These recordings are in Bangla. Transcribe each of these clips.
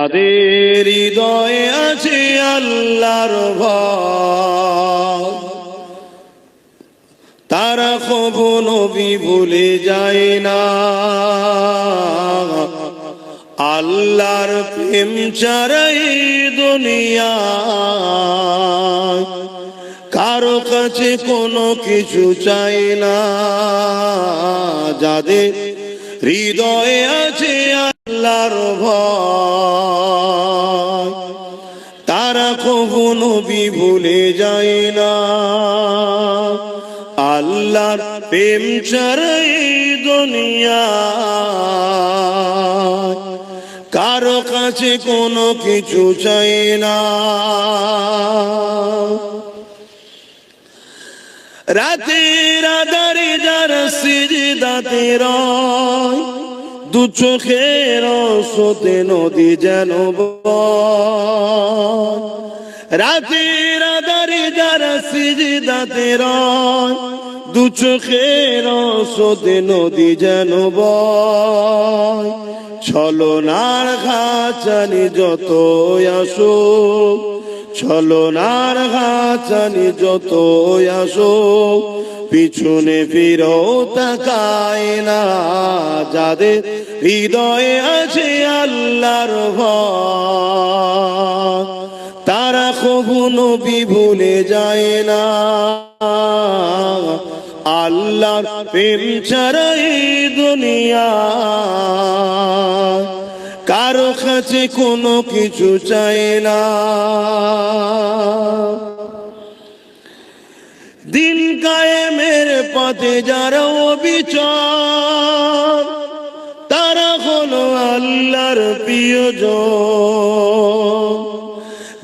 যাদের হৃদয়ে আছে আল্লাহর ভয়, তারা কখনো নবী ভুলে যায় না। আল্লাহর প্রেম ছাড়াই দুনিয়া কারো কাছে কোনো কিছু চাই না। যাদের হৃদয়ে আছে আল্লাহর ভয়, তারা কখনো নবী ভুলে যায় না। আল্লাহর প্রেম ছাড়াই দুনিয়া কারো কাছে কোনো কিছু চাই না। রাতের আধারে যারা সিজদাতে রয়, দু চোখের স্রোতে নদী যেন বয়। রাতের আধারে যারা সিজদাতে রয়, দু চোখের স্রোতে নদী যেন বয়। ছলনার ঘাচানি যত আসো, ছলনার ঘাচানি যত আসো, পিছনে ফিরেও তাকায় না। যাদের হৃদয়ে আছে আল্লাহর ভয়, তারা কখনো নবী ভুলে যায় না। আল্লাহর প্রেম ছাড়াই দুনিয়া কারো কাছে কোনো কিছু চাই না। দিন কায়েমের পথে যারা অবিচল, তারা হলো আল্লাহর প্রিয়জন।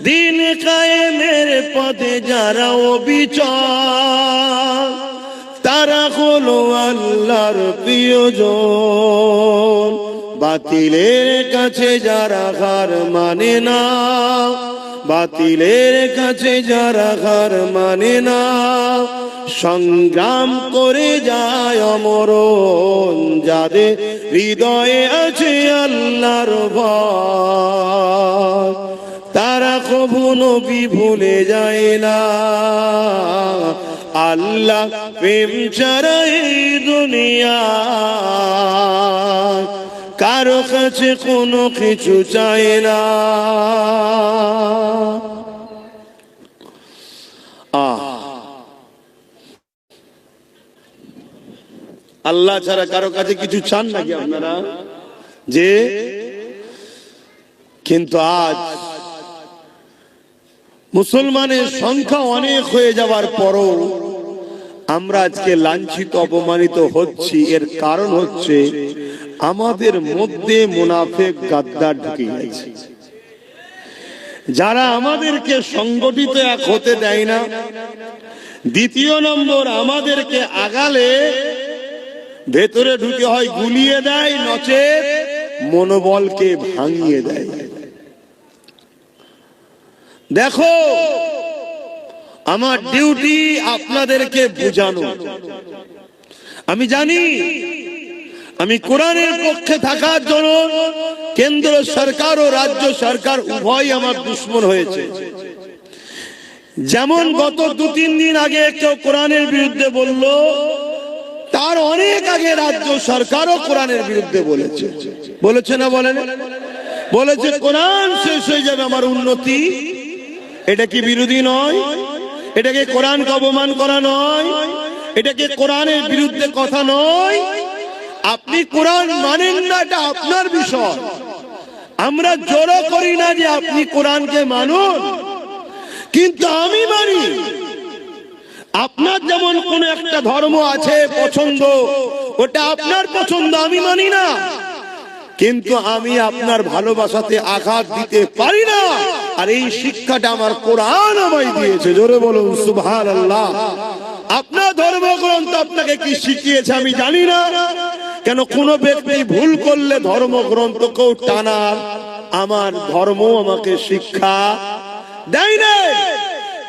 দিন কায়েমের পথে যারা অবিচল, তারা হলো আল্লাহর প্রিয়জন। বাতিলের কাছে যারা হার মানে না, বাতিলের কাছে যারা হার মানে না, সংগ্রাম করে যায় অমরণ। যাদের হৃদয়ে আছে আল্লাহর ভয়, তারা কখনো নবী ভুলে যায় না। আল্লাহ প্রেম ছাড়াই দুনিয়া কারো কাছে কোনো কিছু চাই না। আল্লাহ ছাড়া কারো কাছে কিছু চান নাকি আপনারা? যে কিন্তু আজ মুসলমানের সংখ্যা অনেক হয়ে যাওয়ার পরও আমরা আজকে লাঞ্ছিত অপমানিত হচ্ছি। এর কারণ হচ্ছে আমাদের মধ্যে মুনাফিক গাদ্দার ঢুকে গেছে, যারা আমাদেরকে সংগঠিত এক হতে দেয় না। দ্বিতীয় নম্বর, আমাদেরকে আগালে ভেতরে ঢুকে হয় গুলিয়ে দেয়, নচেত মনোবলকে ভাঙিয়ে দেয়। দেখো, আমার ডিউটি আপনাদেরকে বোঝানো। আমি জানি আমি কোরআনের পক্ষে থাকার জন্য কেন্দ্র সরকার ও রাজ্য সরকার উভয় আমার দুশ্মন হয়েছে। যেমন গত 2-3 দিন আগে কেউ কোরআনের বিরুদ্ধে বলল, তার অনেক আগে রাজ্য সরকারও কোরআনের বিরুদ্ধে বলেছে। বলেছে না বলেন? বলেছে কোরআন শেষ হয়ে যাবে আমার উন্নতি। এটা কি বিরোধী নয়? এটাকে কোরআনকে অপমান করা নয়? এটাকে কোরআনের বিরুদ্ধে কথা নয়? আপনি কোরআন মানেন না, এটা আপনার বিষয়। আমরা জোর করি না যে আপনি কোরআনকে মানুন, কিন্তু আমি মানি। আপনার যেমন কোন একটা ধর্ম আছে পছন্দ, ওটা আপনার পছন্দ, আমি মানি না। কিন্তু আমি আপনার ভালোবাসাতে আঘাত দিতে পারি না, আর এই শিক্ষাটা আমার কোরআন আমায় দিয়েছে। জোরে বলুন সুবহানাল্লাহ। আপনার ধর্মগ্রন্থ আপনাকে কি শিখিয়েছে আমি জানি না। কেন কোন ব্যক্তি ভুল করলে ধর্মগ্রন্থকেও টানার আমার ধর্ম আমাকে শিক্ষা দেয় না।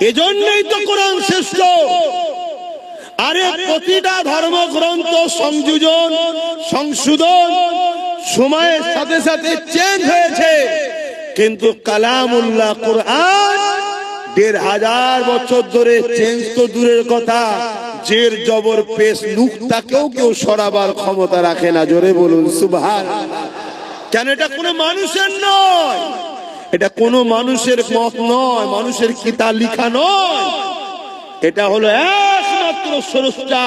এজন্যই তো কোরআন শ্রেষ্ঠ। আরে প্রতিটা ধর্মগ্রন্থ সংযোজন সংশোধন সময়ের সাথে সাথে চেঞ্জ হয়েছে, কিন্তু কালামুল্লাহ কুরআন ১৫০০ বছর ধরে চেঞ্জ তো দূরের কথা, জের জবর পেশ নুক্তাকেও কেউ সরাবার ক্ষমতা রাখে না। জোরে বলুন সুবহানাল্লাহ। কেন? এটা কোনো মানুষের নয়, এটা কোনো মানুষের মত নয়, মানুষের কিতাব লিখা নয়, এটা হলো একমাত্র স্রষ্টা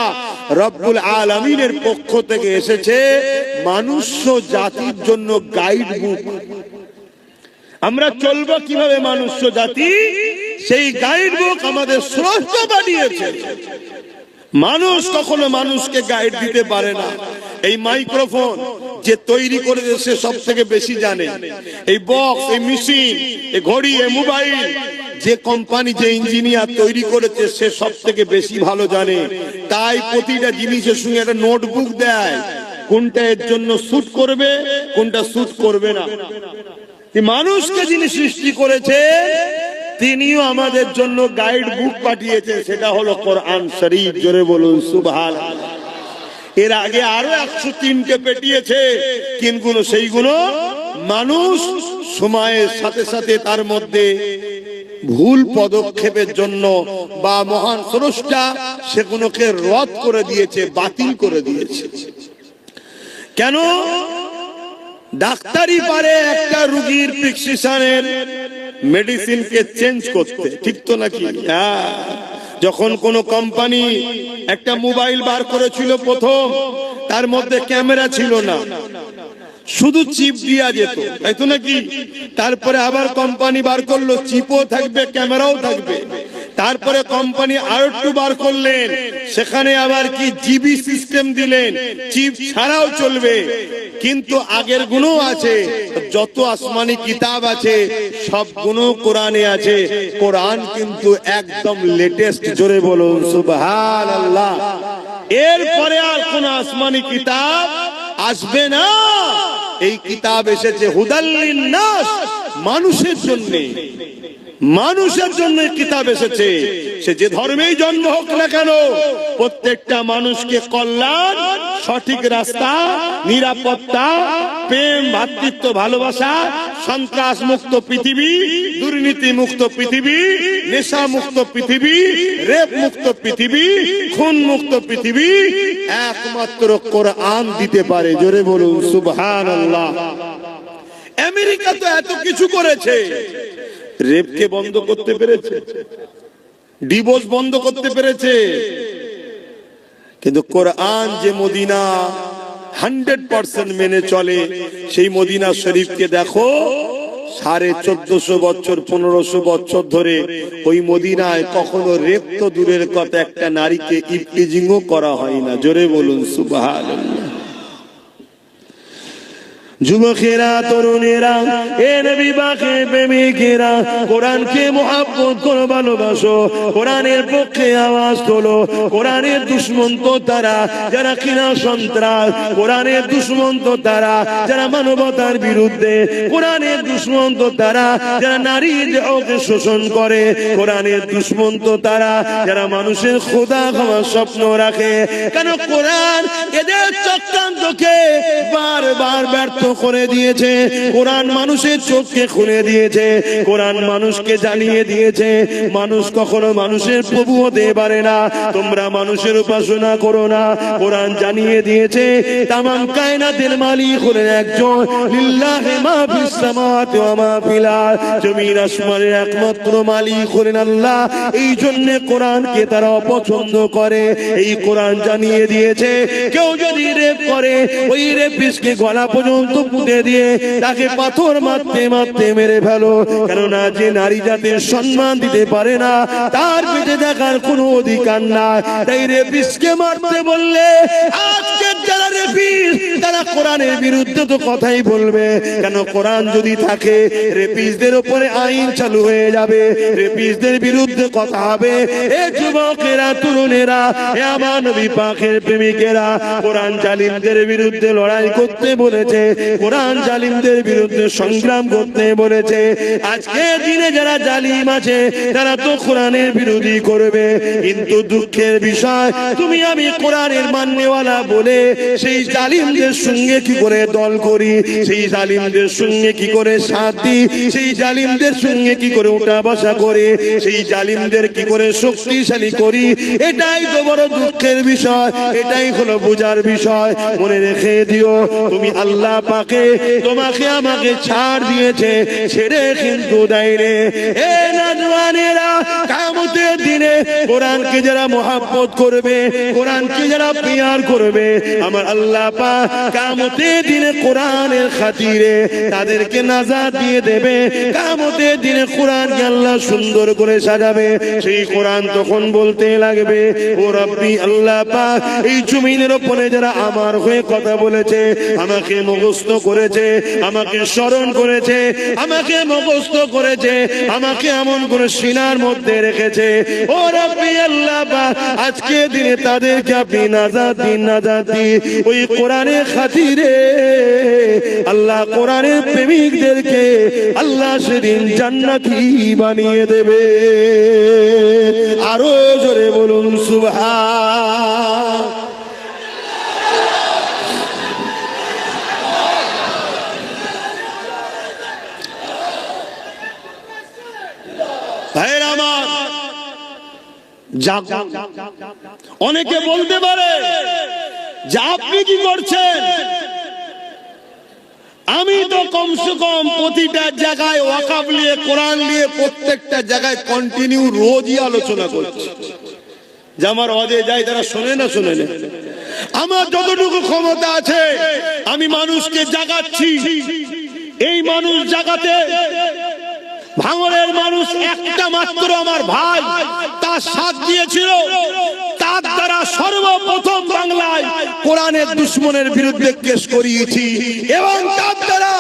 রব্বুল আলামিনের পক্ষ থেকে এসেছে মানুষ জাতির জন্য গাইড বুক। আমরা চলবো কিভাবে মানুষ জাতি, সেই গাইড বুক আমাদের স্রষ্টা বানিয়েছে। মানুষ কখনো মানুষকে গাইড দিতে পারে না। এই মাইক্রোফোন যে তৈরি করেছে সে সব থেকে বেশি জানে। এই বক্স, এই মেশিন, এই ঘড়ি, এই মোবাইল, যে কোম্পানি, যে ইঞ্জিনিয়ার তৈরি করেছে সে সব থেকে বেশি ভালো জানে। তাই প্রতিটা জিনিসের সঙ্গে একটা নোটবুক দেয়, কোনটা এর জন্য স্যুট করবে, কোনটা স্যুট করবে না। মানুষকে যিনি সৃষ্টি করেছে তিনিও আমাদের জন্য গাইড বুক পাঠিয়েছেন, সেটা হলো কোরআন শরীফ। জোরে বলুন সুবহানাল্লাহ। এর আগে আরো 103কে পেটিয়েছে, কিন্তু সেইগুলো মানুষ সময়ের সাথে সাথে তার মধ্যে ভুল পদক্ষেপের জন্য বা মহান স্রষ্টা সেগুলোকে রদ করে দিয়েছে, বাতিল করে দিয়েছে। কেন? ডাক্তারি পারে একটা রোগীর প্রেসক্রিপশনের মেডিসিনকে চেঞ্জ করতে, ঠিক তো নাকি? হ্যাঁ। যখন কোন কোম্পানি একটা মোবাইল বার করেছিল প্রথম, তার মধ্যে ক্যামেরা ছিল না, শুধু চিপ দিয়া যেত, তাই তো নাকি? তারপরে আবার কোম্পানি বার করলো চিপও থাকবে, ক্যামেরাও থাকবে। তারপরে কোম্পানি আর একটু বার করলেন, সেখানে আবার কি জিবি সিস্টেম দিলেন, চিপ ছাড়াও চলবে। কিন্তু আগের গুণও আছে, যত আসমানি কিতাব আছে সব গুণ কোরআনে আছে। কোরআন কিন্তু একদম লেটেস্ট। জোরে বলুন সুবহানাল্লাহ। এরপরে আর কোন আসমানি কিতাব আসবে না। এই কিতাব এসেছে হুদাল লিন্নাস, মানুষের জন্য। মানুষের জন্য কিতাব এসেছে, সে যে ধর্মেই জন্ম হোক না কেন, প্রত্যেকটা মানুষকে কল্যাণ, সঠিক রাস্তা, নিরাপত্তা, প্রেম, ভ্রাতৃত্ব, ভালোবাসা, সন্ত্রাস মুক্ত পৃথিবী, দুর্নীতি মুক্ত পৃথিবী, নেশা মুক্ত পৃথিবী, রেপ মুক্ত পৃথিবী, খুন মুক্ত পৃথিবী একমাত্র কোরআন দিতে পারে। জোরে বলুন সুবহানাল্লাহ। আমেরিকা তো এত কিছু করেছে, রেপকে বন্ধ করতে পেরেছে, ডিভোর্স বন্ধ করতে পেরেছে, কিন্তু কোরআন যে মদিনা 100% মেনে চলে, সেই মদিনা শরীফকে দেখো 1450 বছর 1500 বছর ধরে ওই মদিনায় কখনো রেপ তো দূরের কথা, একটা নারীকে ইফটিজিংও করা হয় না। জোরে বলুন সুবহানাল্লাহ। যুবকেরা, তরুণেরা, এ নবী পাকের প্রেমিকেরা, কোরআনকে মুহাব্বত করে ভালোবাসো, কোরআনের পক্ষে আওয়াজ তোলো। কোরআনের দুশমন তো তারা যারা কিনা সন্ত্রাস, কোরআনের দুশমন তো তারা যারা মানবতার বিরুদ্ধে, কোরআনের দুশমন তো তারা যারা নারীর দেহকে শোষণ করে, কোরআনের দুশমন তো তারা যারা মানুষের খোদা খাওয়ার স্বপ্ন রাখে। কেন? কোরআন এদের চক্রান্তকে বারবার ব্যর্থ করে দিয়েছে। কোরআন মানুষের চোখকে খুলে দিয়েছে, কোরআন মানুষকে জানিয়ে দিয়েছে মানুষ কখনো মানুষের প্রভু হতে পারে না। তোমরা মানুষের উপাসনা করো না। কোরআন জানিয়ে দিয়েছে তামাম কায়নাতের মালিক হলেন একজন, লিল্লাহি মা ফিস সামাওয়াতি ওয়া মা ফিল আরদ, জমিন আসমানের একমাত্র মালিক হলেন আল্লাহ। এই জন্য কোরআনকে তারা অপছন্দ করে। এই কোরআন জানিয়ে দিয়েছে কেউ যদি রেপ করে, ওই রেপিস্টকে গলা পর্যন্ত পুঁতে দিয়ে তাকে পাথর মারতে মারতে মেরে ফেলো। কেননা যে নারী জাতির সম্মান দিতে পারে না, তার পেটে দেখার কোনো অধিকার নাই। তাই রেপিস্টকে মারতে বললে আজকে যারা রেপিস্ট তারা কোরআনের বিরুদ্ধে তো কথাই বলবে। কেন? কোরআন যদি থাকে রেপিস্টদের উপরে আইন চালু হয়ে যাবে, রেপিস্টদের বিরুদ্ধে কথা হবে। এ যুবকেরা, তরুণেরা, এ আমার নবী পাকের প্রেমিকেরা, কোরআন জালিমদের বিরুদ্ধে লড়াই করতে বলেছে, কোরআন জালিমদের বিরুদ্ধে সংগ্রাম করতে বলেছে। আজকে দিনে যারা জালিম আছে তারা তো কোরআনের বিরোধী করবে, কিন্তু দুঃখের বিষয় তুমি আমি কোরআনের মাননেওয়ালা বলে সেই জালিমদের সঙ্গে কি করে দল করি, সেই জালিমদের সঙ্গে কি করে সাথ দিই, সেই জালিমদের সঙ্গে কি করে উঠা বসা করে, সেই জালিমদের কি করে শক্তিশালী করি। এটাই তো বড় দুঃখের বিষয়, এটাই হলো বোঝার বিষয়। মনে রেখে দিও, তুমি আল্লাহ পাকে তোমাকে আমাকে ছাড় দিয়েছে, ছেড়ে কিন্তু দেয় রে। এ নওজওয়ানেরা, কিয়ামতের দিনে কোরআনকে যারা মহব্বত করবে, কোরআনকে যারা প্যার করবে, আমার আল্লাহ পাক কিয়ামতের দিনে কোরআনের খাতিরে তাদেরকে নাজাত দিয়ে দেবে। কিয়ামতের দিনে কোরআনকে আল্লাহ সুন্দর করে সাজাবে। সেই কোরআন তখন বলতে লাগবে, ও রব্বি আল্লাহ পাক, এই জমিনের উপরে যারা আমার হয়ে কথা বলেছে, আমাকে মুখস্থ করেছে, আমাকে স্মরণ করেছে, আমাকে মুখস্থ করেছে, আমাকে এমন করে সিনার মধ্যে রেখেছে, ও রব্বি আল্লাহ পাক, আজকে দিনে তাদেরকে আপনি নাজাত দিন, নাজাত দিন। ওই কোরআনের খাতিরে আল্লাহ কোরআনের প্রেমিকদেরকে আল্লাহ সেদিন জান্নাতি বানিয়ে দেবে। আরো জোরে বলুন সুবহান। ভাইরা আমার, অনেকে বলতে পারে যে আপনি কি করছেন? আমি তো কমসে কম প্রতিটা জায়গায় ওয়াকাফ নিয়ে, কোরআন নিয়ে প্রত্যেকটা জায়গায় কন্টিনিউ রোজই আলোচনা করছি। যে আমার অজে যায় তারা শোনে না, শোনে না। আমার যতটুকু ক্ষমতা আছে আমি মানুষকে জাগাচ্ছি। এই মানুষ জাগাতে ভাঙড়ের মানুষ একটা মাত্র আমার ভাই তার সাথ দিয়েছিল। তার দ্বারা সর্বপ্রথম বাংলায় কোরআনের দুশমনের বিরুদ্ধে কেস করিয়েছি, এবং তার দ্বারা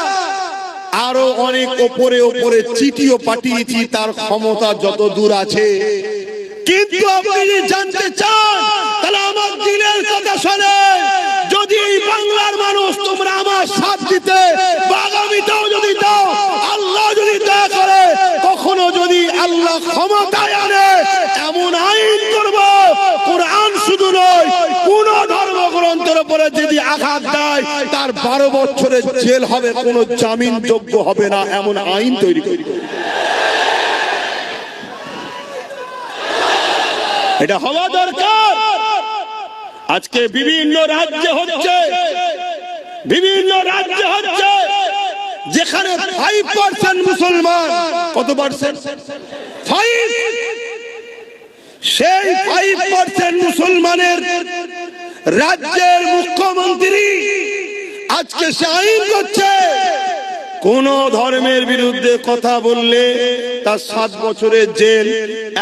আরো অনেক ওপরে ওপরে চিঠিও পাঠিয়েছি। তার ক্ষমতা যত দূর আছে। কিন্তু আপনি যদি জানতে চান তাহলে আমার দিলের কথা শোনে। যদি এই বাংলার মানুষ তোমরা আমার সাথ দিতে বা আগামীতেও যদি দাও, আল্লাহ যদি দয়া করে, কখনো যদি আল্লাহ ক্ষমতায় আনে, এমন আইন করব, কোরআন শুধু নয় কোন ধর্মগ্রন্থের উপরে যদি আঘাত দেয় তার 12 বছরের জেল হবে, কোনো জামিন যোগ্য হবে না, এমন আইন তৈরি করি। এটা হওয়া দরকার। আজকে বিভিন্ন রাজ্যে হচ্ছে, বিভিন্ন রাজ্যে হচ্ছে, যেখানে 5% মুসলমান। কত পার্সেন্ট? 5। সেই 5% মুসলমানের রাজ্যের মুখ্যমন্ত্রী আজকে সে আইন করছে, কোন ধর্মের বিরুদ্ধে কথা বললে তার 7 বছরের জেল,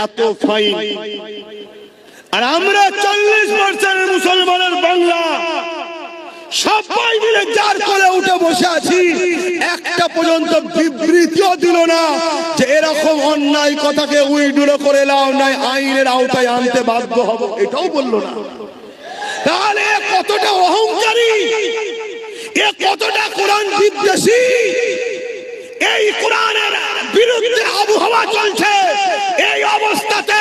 এত ফাইন। আর আমরা 40% মুসলমানের বাংলা সবাই মিলে যার করে উঠে বসে আছি, একটা পর্যন্ত বিবৃতিও দিল না যে এরকম অন্যায় কথাকে উইড্র করে নাও, নাই আইনের আওতায় আনতে বাধ্য হব, এটাও বললো না। তাহলে কতটা অহংকারী, এ কতটা কোরআন বিদ্বেষী। এই কোরআনের বিরুদ্ধে আবহাওয়া চলছে, এই অবস্থাতে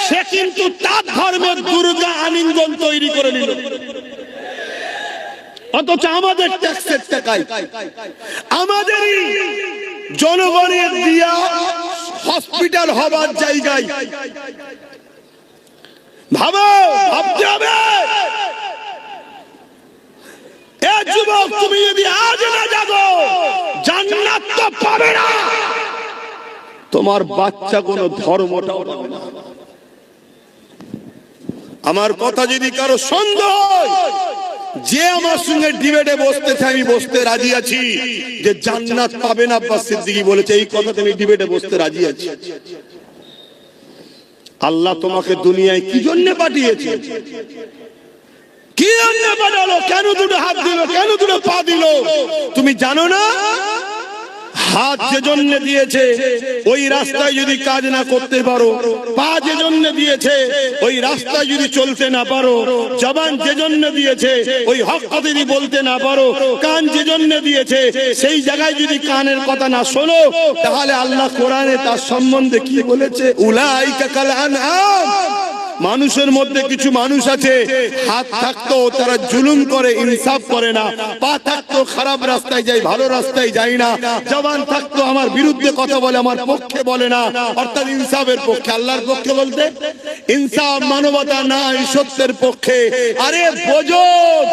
সে কিন্তু তার ধর্মের দুর্গা আলিঙ্গন তৈরি করে নিল। অথচ আমাদের ট্যাক্সের টাকায়, আমাদেরই জনগণের দিয়া হসপিটাল হবার জায়গায় ভাবো, ভাবতে হবে। এ যুবক, তুমি যদি আজ না জাগো, জান্নাত তো পাবে না, তোমার বাচ্চা কোনো ধর্মটাও পাবে না। আমার কথা যদি কারো সন্দেহ হয়, যে আমার সঙ্গে ডিবেটে বসতে চাই, আমি বসতে রাজি আছি। যে জান্নাত পাবে না, আব্বাস সিদ্দিকী বলেছে, এই কথাতে আমি ডিবেটে বসতে রাজি আছি। আল্লাহ তোমাকে দুনিয়ায় কি জন্য পাঠিয়েছে? কি জন্য পাঠালো? কেন দুটো হাত দিল, কেন দুটো পা দিল? তুমি জানো না? হাত যে জন্য দিয়েছে ওই রাস্তায় যদি কাজ না করতে পারো, পা যে জন্য দিয়েছে ওই রাস্তায় যদি চলতে না পারো, জবান যে জন্য দিয়েছে ওই হক কথা যদি বলতে না পারো, কান যে জন্য দিয়েছে সেই জায়গায় যদি কানের কথা না শোনো, তাহলে আল্লাহ কোরআনে তার সম্বন্ধে কি বলেছে? উলাইকা কাল আনআম, মানুষের মধ্যে কিছু মানুষ আছে হাত থাকতো তারা জুলুম করে, ইনসাফ করে না, পা থাকতো খারাপ রাস্তায় যায়, ভালো রাস্তায় যায় না, জবান থাকতো আমার বিরুদ্ধে কথা বলে, আমার পক্ষে বলে না, অর্থাৎ ইনসাফের পক্ষে। আল্লাহর পক্ষে বলতে ইনসাফ, মানবতা নাই, সত্যের পক্ষে। আরে বোঝো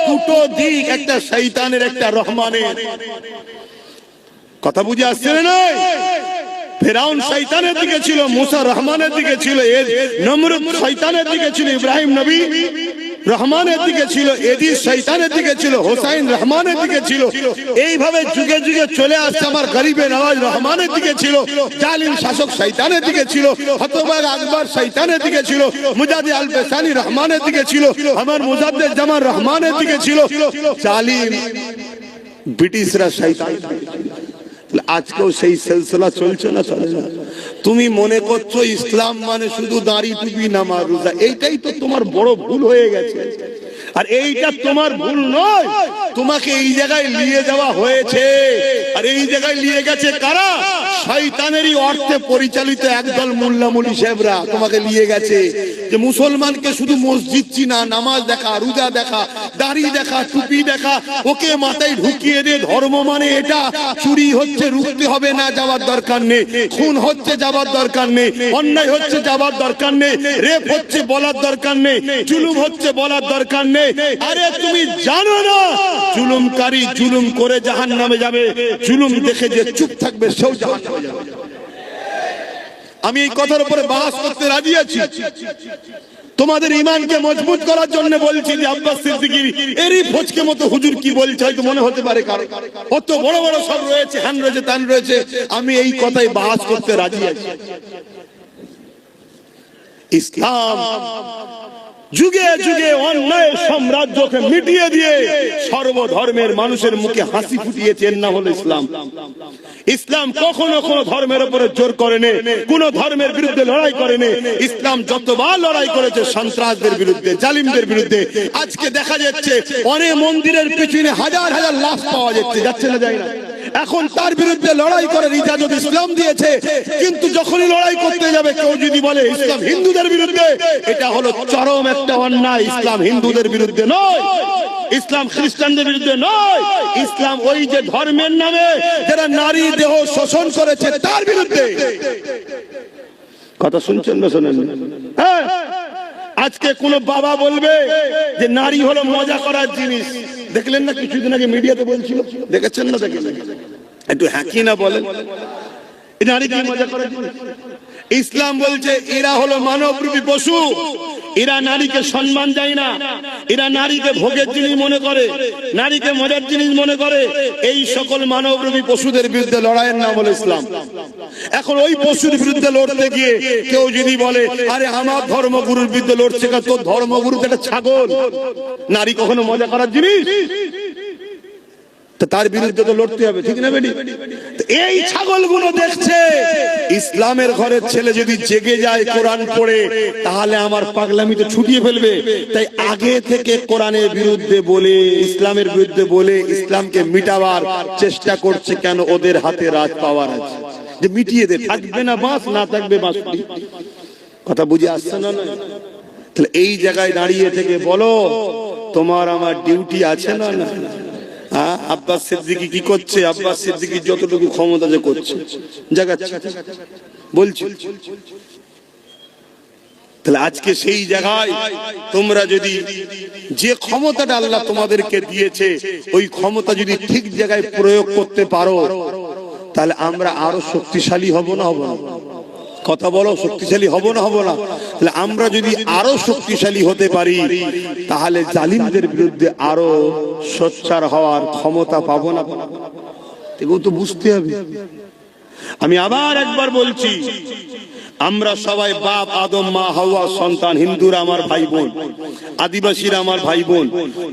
দুটো দিক, একটা শয়তানের একটা রহমানের। কথা বুঝে আসছে না? ফেরাউন শয়তানের দিকে ছিল, মুসা রহমানের দিকে ছিল, নমরুদ শয়তানের দিকে ছিল, ইব্রাহিম নবী রহমানের দিকে ছিল, এদিস শয়তানের দিকে ছিল, হোসাইন রহমানের দিকে ছিল। এইভাবে যুগে যুগে চলে আসছে। আমার গরিবে নওয়াজ রহমানের দিকে ছিল, জালিম শাসক শয়তানের দিকে ছিল, হতবাগ আকবর শয়তানের দিকে ছিল, মুজাদ্দিদ আল বেসানি রহমানের দিকে ছিল, আমার মুজাদ্দিদ জামান রহমানের দিকে ছিল, জালিম ব্রিটিশরা শয়তানের দিকে ছিল। আজকেও সেই সিলসিলা চলছে না চলে না? তুমি মনে করছো ইসলাম মানে শুধু দাড়ি টুপি নামাজ রোজা, এইটাই তো তোমার বড় ভুল হয়ে গেছে। আর এইটা তোমার ভুল নয়, তোমাকে এই জায়গায় নিয়ে যাওয়া হয়েছে। আর এই জায়গায় নিয়ে গেছে কারা? শয়তানেরই অর্থে পরিচালিত একদল মোল্লা মুলি সাহেবরা তোমাকে নিয়ে গেছে, যে মুসলমানকে শুধু মসজিদ চিনা, নামাজ দেখা, রোজা দেখা, দাড়ি দেখা, টুপি দেখা, ওকে মাথায় ঢুকিয়ে দে ধর্ম মানে এটা। চুরি হচ্ছে রুখতে হবে না, যাওয়ার দরকার নেই। খুন হচ্ছে যাওয়ার দরকার নেই, অন্যায় হচ্ছে যাওয়ার দরকার নেই, রেপ হচ্ছে বলার দরকার নেই, জুলুম হচ্ছে বলার দরকার নেই। আরে তুমি জানো না জুলুমকারী জুলুম করে জাহান্নামে যাবে, জুলুম দেখে যে চুপ থাকবে সেও জাহান্নামে যাবে। আমি এই কথার উপরে বাস করতে রাজি আছি। তোমাদের ঈমানকে মজবুত করার জন্য বলছি যে আব্বাস সিদ্দিকী এরই ফচকে মতো হুজুর কি বলছে হয়তো মনে হতে পারে কারো, অত বড় বড় সব রয়েছে, হ্যান রয়েছে, তান রয়েছে। আমি এই কথাই বাস করতে রাজি আছি। ইসলাম যুগে যুগে অন্যায় সাম্রাজ্যকে মিটিয়ে দিয়ে সর্বধর্মের মানুষের মুখে হাসি ফুটিয়েছে, এর নাম হলো ইসলাম। ইসলাম কখনো কোনো ধর্মের উপরে জোর করেনি, কোন ধর্মের বিরুদ্ধে লড়াই করেনি। ইসলাম যতবার লড়াই করেছে সন্ত্রাসদের বিরুদ্ধে, জালিমদের বিরুদ্ধে। আজকে দেখা যাচ্ছে অনেক মন্দিরের পিছনে হাজার হাজার লাশ পাওয়া যাচ্ছে না যায় না? এখন তার বিরুদ্ধে লড়াই করার ইজাজত ইসলাম দিয়েছে। কিন্তু যখনই লড়াই করতে যাবে কেউ যদি বলে ইসলাম হিন্দুদের বিরুদ্ধে, এটা হলো চরম একটা অন্যায়। ইসলাম হিন্দুদের বিরুদ্ধে নয়, ইসলাম খ্রিস্টানদের বিরুদ্ধে নয়, ইসলাম ওই যে ধর্মের নামে যারা নারী দেহ শোষণ করেছে তার বিরুদ্ধে। কথা শুনছেন না শোনেন? হ্যাঁ, আজকে কোন বাবা বলবে যে নারী হলো মজা করার জিনিস। দেখলেন না কিছুদিন আগে মিডিয়াতে বলছিল, দেখেছেন না? দেখেন একটু হ্যাঁ কি না বলেন, নারী কি মজা করার জিনিস? ইসলাম বলছে এরা হলো মানবরূপী পশু, এরা নারীকে সম্মান দেয় না, এরা নারীকে ভোগের জিনিস মনে করে, নারীকে মজার জিনিস মনে করে। এই সকল মানবরূপী পশুদের বিরুদ্ধে লড়াইয়ের নাম হলো ইসলাম। এখন ওই পশুর বিরুদ্ধে লড়তে গিয়ে কেউ যদি বলে আরে আমার ধর্মগুরুর বিরুদ্ধে লড়ছে, তোর ধর্মগুরু তো একটা ছাগল, নারী কখনো মজা করার জিনিস, তার বিরুদ্ধে তো লড়তে হবে, ঠিক না বেটি? এই ছাগলগুলো দেখছে ইসলামের ঘরের ছেলে যদি জেগে যায় কোরআন পড়ে, তাহলে আমার পাগলামি তো ছুটিয়ে ফেলবে। তাই আগে থেকে কোরআনের বিরুদ্ধে বলে, ইসলামের বিরুদ্ধে বলে ইসলামকে মিটাবার চেষ্টা করছে। কেন? ওদের হাতে রাজ পাওয়ার আছে, যে মিটিয়ে দে, থাকবে না বাঁশ, না থাকবে বাঁশ। কথা বুঝে আসছে না? তাহলে এই জায়গায় দাঁড়িয়ে থেকে বলো তোমার আমার ডিউটি আছে না? না। আব্বাস সিদ্দিকী কি করছে? আব্বাস সিদ্দিকী যতটুকু ক্ষমতা যে করছে জাগাচ্ছে, বলছি। তাহলে আজকে সেই জায়গায় তোমরা যদি যে ক্ষমতাটা আল্লাহ তোমাদেরকে দিয়েছে ওই ক্ষমতা যদি ঠিক জায়গায় প্রয়োগ করতে পারো, তাহলে আমরা আরো শক্তিশালী হব না? হব না? কথা বলো, শক্তিশালী হব না? হব না? তাহলে আমরা যদি আরো শক্তিশালী হতে পারি, তাহলে জালিমদের বিরুদ্ধে আরো সোচ্চার হওয়ার ক্ষমতা পাবো না? এগুলো তো বুঝতে হবে। আমি আবার একবার বলছি, আমরা সবাই বাপ আদম, মা হাওয়া সন্তান। হিন্দুরা আমার ভাই বোন, আদিবাসীরা আমার ভাই বোন,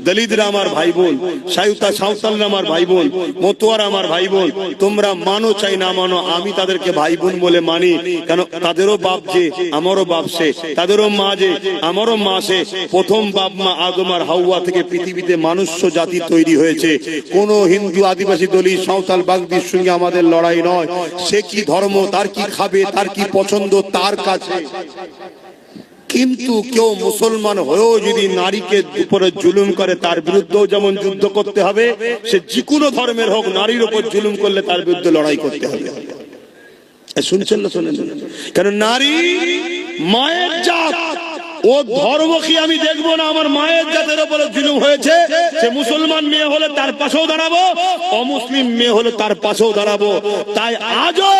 দলিতরা আমার ভাই বোন, সাঁওতালরা আমার ভাই বোন, মতুয়ারা আমার ভাই বোন। তোমরা মানো চাই না মানো, আমি তাদেরকে ভাই বোন বলে মানি। কেন? তাদেরও বাপ যে আমারও বাপ সে, তাদেরও মা যে আমারও মা সে। প্রথম বাপ মা আদম আর হাওয়া থেকে পৃথিবীতে মানুষ্য জাতি তৈরি হয়েছে। কোন হিন্দু, আদিবাসী, দলিত, সাঁওতাল, বাগদির সঙ্গে আমাদের লড়াই নয়। সে কি ধর্ম, তার কি খাবে, তার কি পছন্দ, তার কাছে। কিন্তু কেউ মুসলমান হয়েও যদি নারীকে উপরে জুলুম করে তার বিরুদ্ধেও যেমন যুদ্ধ করতে হবে, সে যে কোনো ধর্মের হোক নারীর উপর জুলুম করলে তার বিরুদ্ধে লড়াই করতে হবে। শুনছেন না? শোনেন, কারণ নারী মায়ের জাত, ও ধর্ম কি আমি দেখবো না আমার মায়ের জাতের উপরে জুলুম হয়েছে, সে মুসলমান মেয়ে হলে তার পাশেও দাঁড়াবো, অমুসলিম মেয়ে হলে তার পাশেও দাঁড়াবো। তাই আজও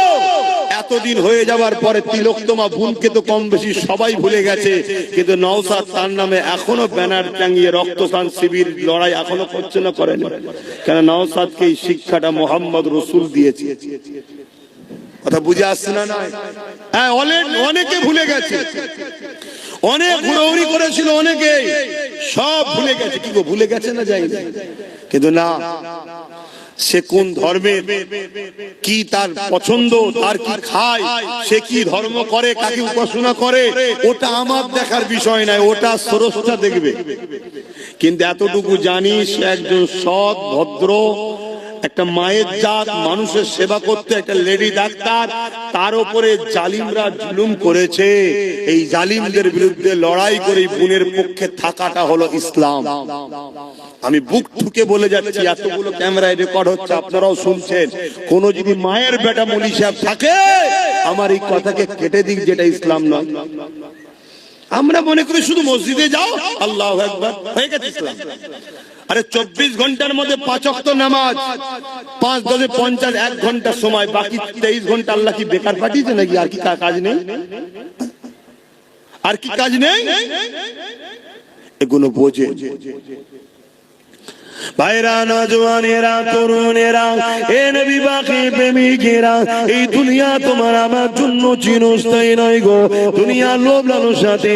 এতদিন হয়ে যাওয়ার পরে তিলোত্তমা বোনকে তো কম বেশি সবাই ভুলে গেছে, কিন্তু নওশাদ তার নামে এখনো ব্যানার টাঙিয়ে রক্তদান শিবির লড়াই এখনো করছে না, করেন? কেন নওশাদকে এই শিক্ষাটা মোহাম্মদ রসুল দিয়েছে। কথা বুঝে আসছে না? হ্যাঁ, অনেকে ভুলে গেছে, অনেক ঘুরৌড়ি করেছিল, অনেকে সব ভুলে গেছে। কি গো, ভুলে গেছে না? যাই, কিন্তু না, সে কোন ধর্মের, কি তার পছন্দ, তার কি খায়, সে কি ধর্ম করে, কাকে উপাসনা করে, ওটা আমার দেখার বিষয় নয়, ওটা স্রষ্টা দেখবে। কিন্তু এতটুকু জানি, সে একজন সৎ ভদ্র, একটা মায়ের জাত, মানুষের সেবা করতে একটা লেডি ডাক্তার, তার উপরে জালিমরা জুলুম করেছে। এই জালিমদের বিরুদ্ধে লড়াই করে বোনের পক্ষে থাকাটা হলো ইসলাম। আমি বুক ঠুকে বলে যাচ্ছি, এতগুলো ক্যামেরায় রেকর্ড হচ্ছে, আপনারাও শুনছেন। কোন যদি মায়ের বেটা মৌলী সাহেব থাকে, আমার এই কথাকে কেটে দিক, যেটা ইসলাম নয়। আমরা মনে করি শুধু মসজিদে যাও, আল্লাহু আকবার, হয়ে গেছে ইসলাম। আরে 24 ঘন্টার মধ্যে 5 ওয়াক্ত নামাজ, 5 10 50 1 ঘন্টা সময়, বাকি 23 ঘন্টা আল্লাহ কি বেকার পাঠিয়েছে নাকি? আর কি কাজ নেই? আর কি কাজ নেই? এগুলো বোঝে ভাইরা, নওজওয়ানেরা, তরুণেরা, এ নবী পাকের প্রেমিকেরা, এই দুনিয়া তোমার আমার জন্য চিরস্থায়ী নয় গো। দুনিয়া লোভ লালসাতে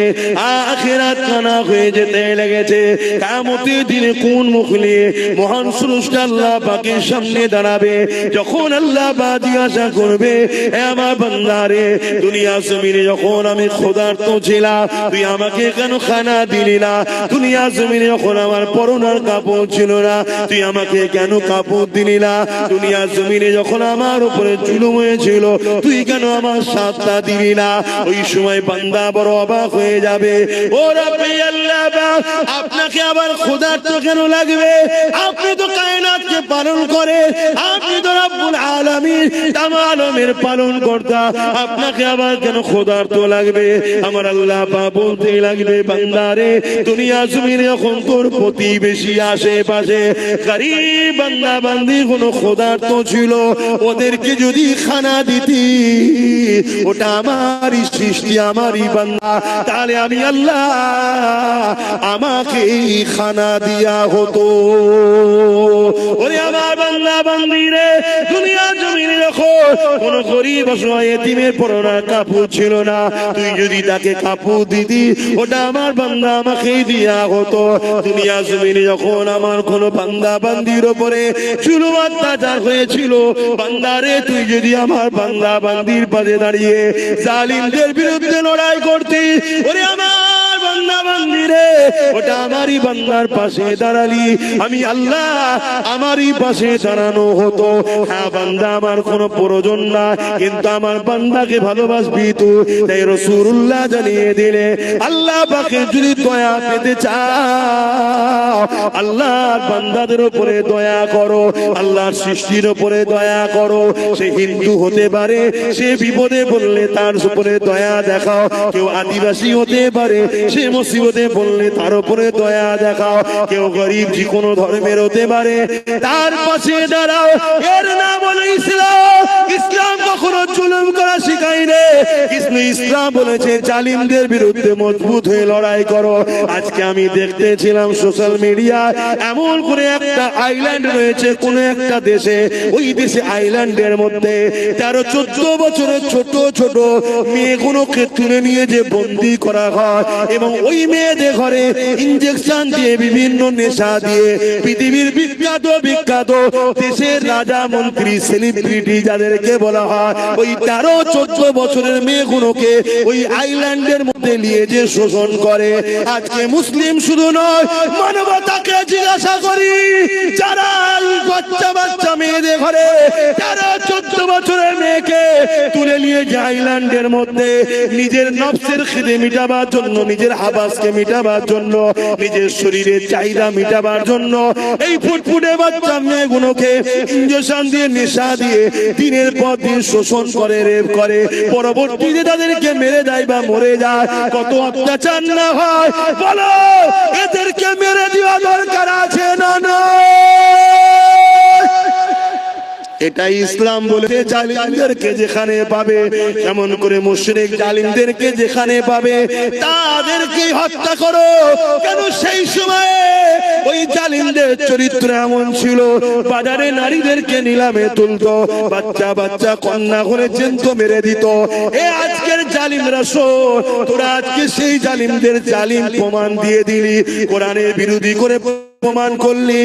আখিরাত কানা হয়ে যেতে লেগেছে। কিয়ামতের দিনে কোন মুখ নিয়ে মহান স্রষ্টা আল্লাহ পাকের সামনে দাঁড়াবে, যখন আল্লাহ পাক জিজ্ঞাসা করবে, হে আমার বান্দারে, দুনিয়া জমিনে যখন আমি ক্ষুধার্ত ছিলাম, তুই আমাকে কেন খানা দিলি না? দুনিয়া জমিনে যখন আমার পরনার কাপড় ছিল না, তুই আমাকে কেন কাপড় দিলি না? দুনিয়া জমিনে যখন আমার উপরে জুলুম হয়েছিল, তুই কেন আমার সাথটা দিলি না? ওই সময় বান্দা বড় অবাক হয়ে যাবে, ও রব্বি আল্লাহ, আপনাকে আবার ক্ষুধার্ত কেন লাগবে? আপনি তো কায়নাতকে পালন করে, আপনি তো রব্বুল আলামিন, তাম আলমের পালন কর্তা, আপনাকে আবার কেন ক্ষুধার্ত লাগবে? আমার আল্লাহ পাক বলতে লাগবে, বান্দারে, দুনিয়া জমিনে যখন তোর প্রতিবেশী আশেপাশে গরীব বান্দা বান্দি কোন ক্ষুধার্ত ছিল, ওদেরকে যদি খানা দিতি, ওটা আমারই সৃষ্টি, আমারই বান্দা, তাহলে আমি আল্লাহ আমাকে খানা দিয়া হতো। ওরে আমার বান্দা বান্দিরে, দুনিয়া জমিনে যখন কোন গরীব অসহায় এতিমের পরনার কাপড় ছিল না, তুই যদি তাকে কাপড় দিতি, ওটা আমার বান্দা আমাকেই দিয়া হতো। দুনিয়া জমিনে যখন আমার কোন বান্দা বান্দির উপরে জুলুম অত্যাচার হয়েছিল, বান্দারে, তুই যদি আমার বান্দা বান্দির পাশে দাঁড়িয়ে জালিমদের বিরুদ্ধে লড়াই করতি, ওরে আমার বান্দা বান্দিরে, ওটা আমারই বান্দার পাশে দাঁড়ালি, আমি আল্লাহ আমারই পাশে দাঁড়ানো হতো। হ্যাঁ বান্দা, আমার কোনো প্রয়োজন না, কিন্তু আমার বান্দাকে ভালোবাসবি তুই। তাই রাসূলুল্লাহ জানিয়ে দিলে, আল্লাহ পাকে যদি দয়া পেতে চাও, আল্লাহর বান্দাদের উপরে দয়া করো, আল্লাহর সৃষ্টির উপরে দয়া করো। সে হিন্দু হতে পারে, সে বিপদে বললে তার উপরে দয়া দেখাও। কেউ আদিবাসী হতে পারে, সে মুসিবতে বললে তার উপরে দয়া দেখাও। কেউ গরিব যে কোনো ধর্মের হতে পারে, তার পাশে দাঁড়াও। এর নাম হলো ইসলাম। ইসলাম কখনো জুলুম করা শিখায় রে। ইসলাম বলেছে জালিমদের বিরুদ্ধে মজবুত হয়ে লড়াই করো। আজকে আমি দেখতেছিলাম সোশ্যাল মিডিয়ায়, এমন করে একটা আইল্যান্ড রয়েছে কোন একটা দেশে, ওই দেশে আইল্যান্ডের মধ্যে 13-14 বছরের ছোট ছোট মেয়েগুলোকে তুলে নিয়ে যে বন্দি করা হয়, এবং ওই মেয়েদের ঘরে ইনজেকশন দিয়ে, বিভিন্ন নেশা দিয়ে, পৃথিবীর বিখ্যাত বিখ্যাত দেশের রাজা মন্ত্রী সেলিব্রিটি যাদেরকে বলা হয়, ওই 13-14 বছরের মেয়েগুলোকে ওই আইল্যান্ডের মধ্যে নিয়ে যে শোষণ করে। আজকে মুসলিম শুধু নয়, মানবতাকে জিজ্ঞাসা করি, যারা বাচ্চা বাচ্চা মেয়েদের ঘরে 13-14 বছরের মেয়েকে তুলে নিয়ে নিয়ে যে আইল্যান্ডের মধ্যে নিজের নফসের খিদে মিটাবার জন্য, নিজের হাবাসকে মিটাবার জন্য, নিজের শরীরের চাহিদা মিটাবার জন্য এই ফুটফুটে বাচ্চা মেয়েগুলোকে ইনজেকশন দিয়ে, নেশা দিয়ে দিনের পর দিন শোষণ করে, রেপ করে, পরবর্তীতে তাদেরকে মেরে দেয় বা মরে যায়। কত অত্যাচার না হয় বলো, এদেরকে মেরে দেওয়া দরকার আছে না না? এটাই ইসলাম বলে। জালিমদেরকে যেখানে পাবে, এমন করে মুশরিক জালিমদেরকে যেখানে পাবে তাদেরকে হত্যা করো। কেন সেই সময়ে ওই জালিমদের চরিত্র এমন ছিল, বাজারে নারীদেরকে নিলামে তুলতো, বাচ্চা বাচ্চা কন্যা করে জ্যান্ত মেরে দিত। এ আজকের জালিমরা শোন, তোরা আজকে সেই জালিমদের জালিম প্রমাণ দিয়ে দিলি, কোরআনের বিরোধী করে প্রমাণ করলি।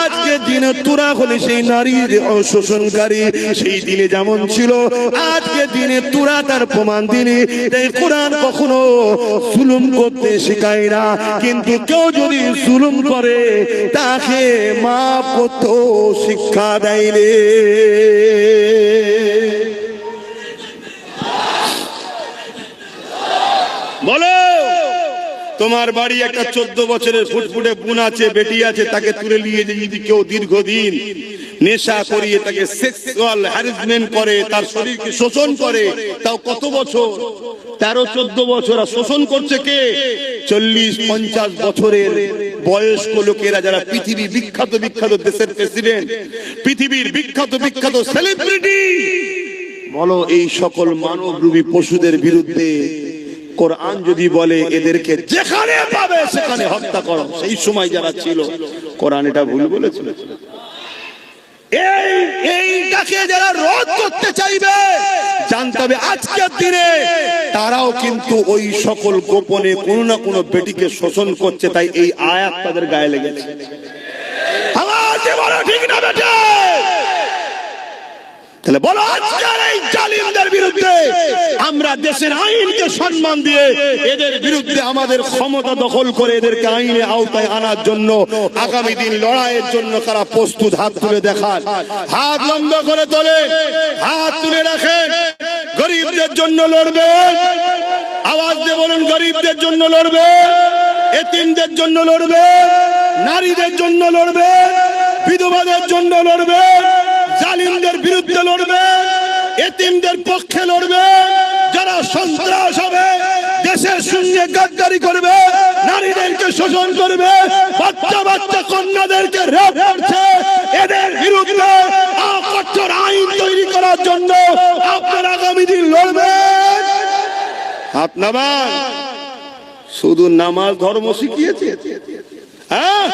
আজকে দিনে তোরা হলে সেই নারীর শোষণকারী, সেই দিনে যেমন ছিল আজকে দিনে তোরা তার প্রমাণ দিলি। তাই কোরআন কখনো জুলুম করতে শেখায় না, কিন্তু কেউ যদি জুলুম করে তাকে মাফ করতে শিক্ষা দেয় রে। বলো, তোমার বাড়ি একটা 14 বছরের ফুটফুটে বোন আছে, বেটি আছে, তাকে তুলে নিয়ে যদি কেউ দীর্ঘদিন নেশা করিয়ে তাকে সেক্সুয়াল হ্যারাসমেন্ট করে, তার শরীরকে শোষণ করে, তাও কত বছর, 13-14 বছর। আর শোষণ করছে কে? 40-50 বছরের বয়স্ক লোকেরা, যারা পৃথিবীর বিখ্যাত বিখ্যাত দেশের প্রেসিডেন্ট, পৃথিবীর বিখ্যাত বিখ্যাত সেলিব্রিটি। বলো, এই সকল মানবরূপী পশুদের বিরুদ্ধে কোরআন যদি বলে এদেরকে যেখানে পাবে সেখানে হত্যা করো, সেই সময় যারা ছিল কোরআন এটা ভুল বলেছিল? এইটাকে যারা রোধ করতে চাইবে জানতে হবে আজকের দিনে তারাও কিন্তু ওই সকল গোপনে কোনো না কোনো বেটিকে শোষণ করছে, তাই এই আয়াত তাদের গায়ে লেগেছে। আওয়াজে বলো ঠিক না বেটা? তাহলে বলো, আজকের এই জালিমদের বিরুদ্ধে আমরা দেশের আইনকে সম্মান দিয়ে এদের বিরুদ্ধে আমাদের ক্ষমতা দখল করে এদেরকে আইনে আওতায় আনার জন্য আগামী দিন লড়াইয়ের জন্য কারা প্রস্তুত? হাত তুলে দেখান, হাত লম্বা করে তোলে, হাত তুলে রাখেন। গরিবদের জন্য লড়বেন, আওয়াজ দিয়ে বলুন, গরিবদের জন্য লড়বেন, এতিমদের জন্য লড়বেন, নারীদের জন্য লড়বেন, বিধবাদের জন্য লড়বেন, জালিমদের বিরুদ্ধে লড়বে, এতিমদের পক্ষে লড়বে, যারা সন্ত্রাস হবে, দেশের সঙ্গে গাদ্দারি করবে, নারীদেরকে শোষণ করবে, বাচ্চা বাচ্চা কন্যাদেরকে রেপ করছে, এদের বিরুদ্ধে কঠোর আইন তৈরি করার জন্য আপনারা আগামী দিন লড়বেন। আপনারা শুধু নামাজ ধর্ম শিখিয়েছে? হ্যাঁ,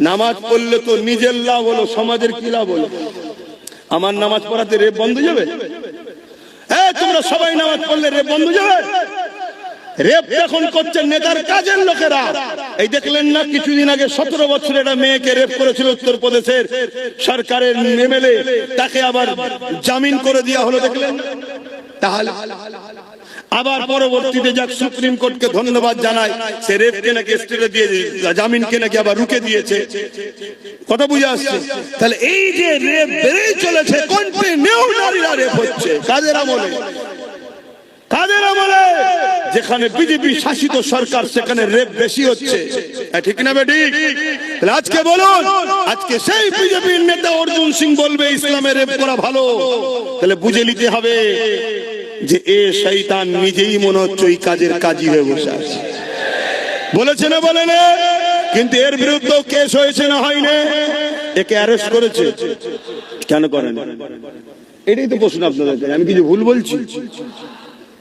নামাজ পড়লে তো নিজের লাভ হলো, সমাজের কি লাভ হলো? আমার নামাজ পড়াতে রেপ বন্ধ যাবে? তোমরা সবাই নামাজ পড়লে রেপ বন্ধ যাবে? রেপ এখন করছেন নেতার কাজের লোকেরা। এই দেখলেন না কিছুদিন আগে 17 বছরের একটা মেয়েকে রেপ করেছিল উত্তরপ্রদেশের সরকারের এমএলএ, তাকে আবার জামিন করে দেওয়া হলো, দেখলেন? তাহলে আবার পরবর্তীতে যাক সুপ্রিম কোর্টকে ধন্যবাদ জানাই, সে রেপকে নাকি স্টেটে দিয়ে জামিনকে নাকি আবার রুকে দিয়েছে। কথা বুঝে আসছে? তাহলে এই যে রেপ বেড়ে চলেছে, কন্টিনিউ নারীরা রেপ হচ্ছে, কাদের আমলে? কাদের আমলে? যেখানে বিজেপি শাসিত সরকার সেখানে রেপ বেশি হচ্ছে, ঠিক না বেটি? আজকে বলুন, আজকে সেই বিজেপির নেতা অর্জুন সিং বলবে ইসলামে রেপ করা ভালো, তাহলে বুঝে নিতে হবে যে এ শয়তান নিজেই মনে হচ্ছে ওই কাজের কাজী হয়ে বসে আছে। বলেছে না বলে না? কিন্তু এর বিরুদ্ধে কেস হয়েছে না হয়নি? একে অ্যারেস্ট করেছে, কেন করেন? এটাই তো প্রশ্ন আপনাদের। আমি কিছু ভুল বলছি?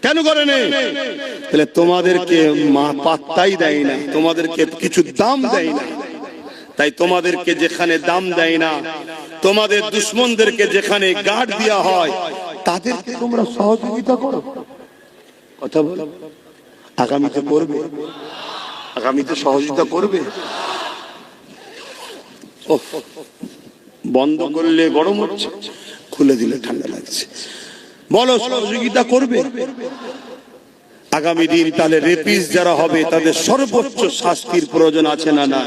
কেন করেন? তাহলে তোমাদেরকে পাত্তাই দেয় না, তোমাদেরকে কিছু দাম দেয় না, তাই তোমাদেরকে যেখানে দাম দেয় না, তোমাদের দুশ্মনদেরকে যেখানে গার্ড দেওয়া হয়, তাদেরকে তোমরা সহযোগিতা করো। কথা বলো, আগামীতে করবে, আগামীতে সহযোগিতা করবে। বন্ধ করলে গরম হচ্ছে, খুলে দিলে ঠান্ডা লাগছে। বলো, সহযোগিতা করবে আগামী দিন? তাহলে রেপিস যারা হবে তাদের সর্বোচ্চ শাস্তির প্রয়োজন আছে না না?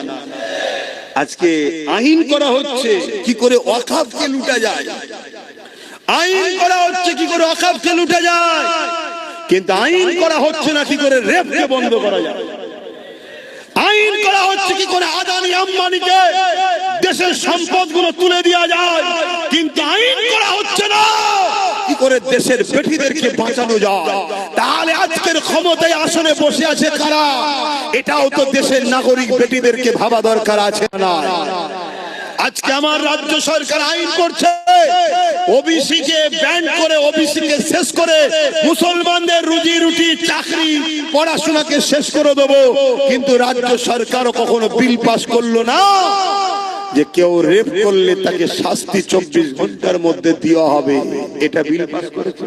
আজকে আইন করা হচ্ছে কি করে ওয়াকফকে লুটা যায়, আইন করা হচ্ছে কি করে ওয়াকফকে লুটে যায়, কিন্তু আইন করা হচ্ছে না কি করে রেপকে বন্ধ করা যায়। আইন করা হচ্ছে কি করে আদানি আম্বানিকে দেশের সম্পদগুলো তুলে দেওয়া যায়, কিন্তু আইন করা হচ্ছে না কি করে দেশের বেটিদেরকে বাঁচানো যায়। তাহলে আজকের ক্ষমতায় আসনে বসে আছে কারা, এটাও তো দেশের নাগরিক বেটিদেরকে ভাবা দরকার আছে না। আজকে আমার রাজ্য সরকার আইন করছে ওবিসি কে ব্যান করে, ওবিসি কে শেষ করে মুসলমানদের রুজি রুটি চাকরি পড়াশোনাকে শেষ করে দেবো, কিন্তু রাজ্য সরকারও কখনো বিল পাস করলো না যে কেউ রেপ করলে তাকে শাস্তি 24 ঘন্টার মধ্যে দেওয়া হবে, এটা বিল পাস করেছে।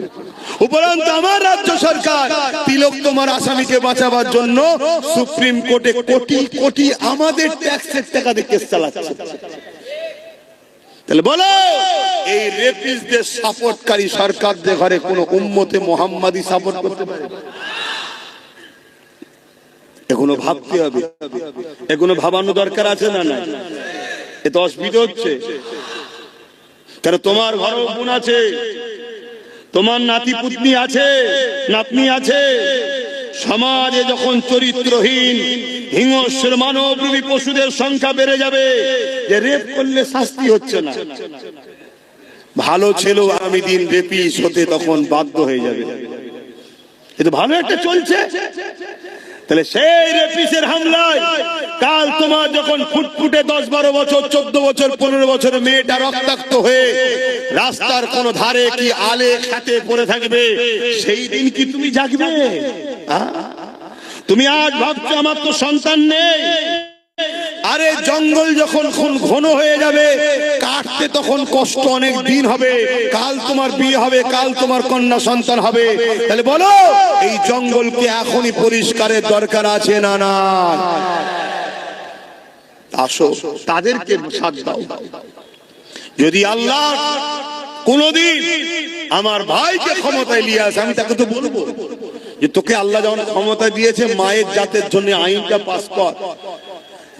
উপরন্ত আমার রাজ্য সরকার তিলক তোমার আসামিকে বাঁচাবার জন্য সুপ্রিম কোর্টে কোটি কোটি আমাদের ট্যাক্সের টাকা দিয়ে কেস চালাচ্ছে। তাহলে বলো এই রেপিস্টদের সাপোর্টকারী সরকারদের ঘরে কোন উম্মতে মুহাম্মাদি সাপোর্ট করতে পারে? এগুলো ভাবতে হবে, এগুলো ভাবানো দরকার আছে না? না, এত অসুবিধা হচ্ছে কারণ তোমার ঘরে বোন আছে, তোমার নাতি পুতনি আছে, নাতনি আছে। সমাজে যখন চরিত্রহীন হিংস্র মানবরূপী পশুদের সংখ্যা বেড়ে যাবে, যে রেপ করলে শাস্তি হচ্ছে না, ভালো ছিল আগামী দিন রেপিস হতে তখন বাধ্য হয়ে যাবে। এটা ভালো একটা চলছে। তাহলে সেই রেপিসের হামলায় কাল তোমার যখন ফুটফুটে 10-12 বছর 14 বছর 15 বছর মেয়েটা রক্তাক্ত হয়ে রাস্তার কোন ধারে কি আলে খাতে পড়ে থাকবে, সেই দিন কি তুমি জাগবে? তুমি আজ ভাবছো আমার তো সন্তান নেই, আরে জঙ্গল যখন ঘন হয়ে যাবে কাটতে তখন কষ্ট অনেক দিন হবে, কাল তোমার বিয়ে হবে, কাল তোমার কন্যা সন্তান হবে। তাহলে বলো এই জঙ্গলকে এখনই পরিষ্কারের দরকার আছে না? না, আসো তাদেরকে সাথ দাও। যদি আল্লাহ কোনদিন আমার ভাইকে ক্ষমতায় নিয়ে আসে, আমি তাকে তো বলবো যে তোকে আল্লাহ যখন ক্ষমতা দিয়েছে মায়ের জাতের জন্য আইনটা পাস কর,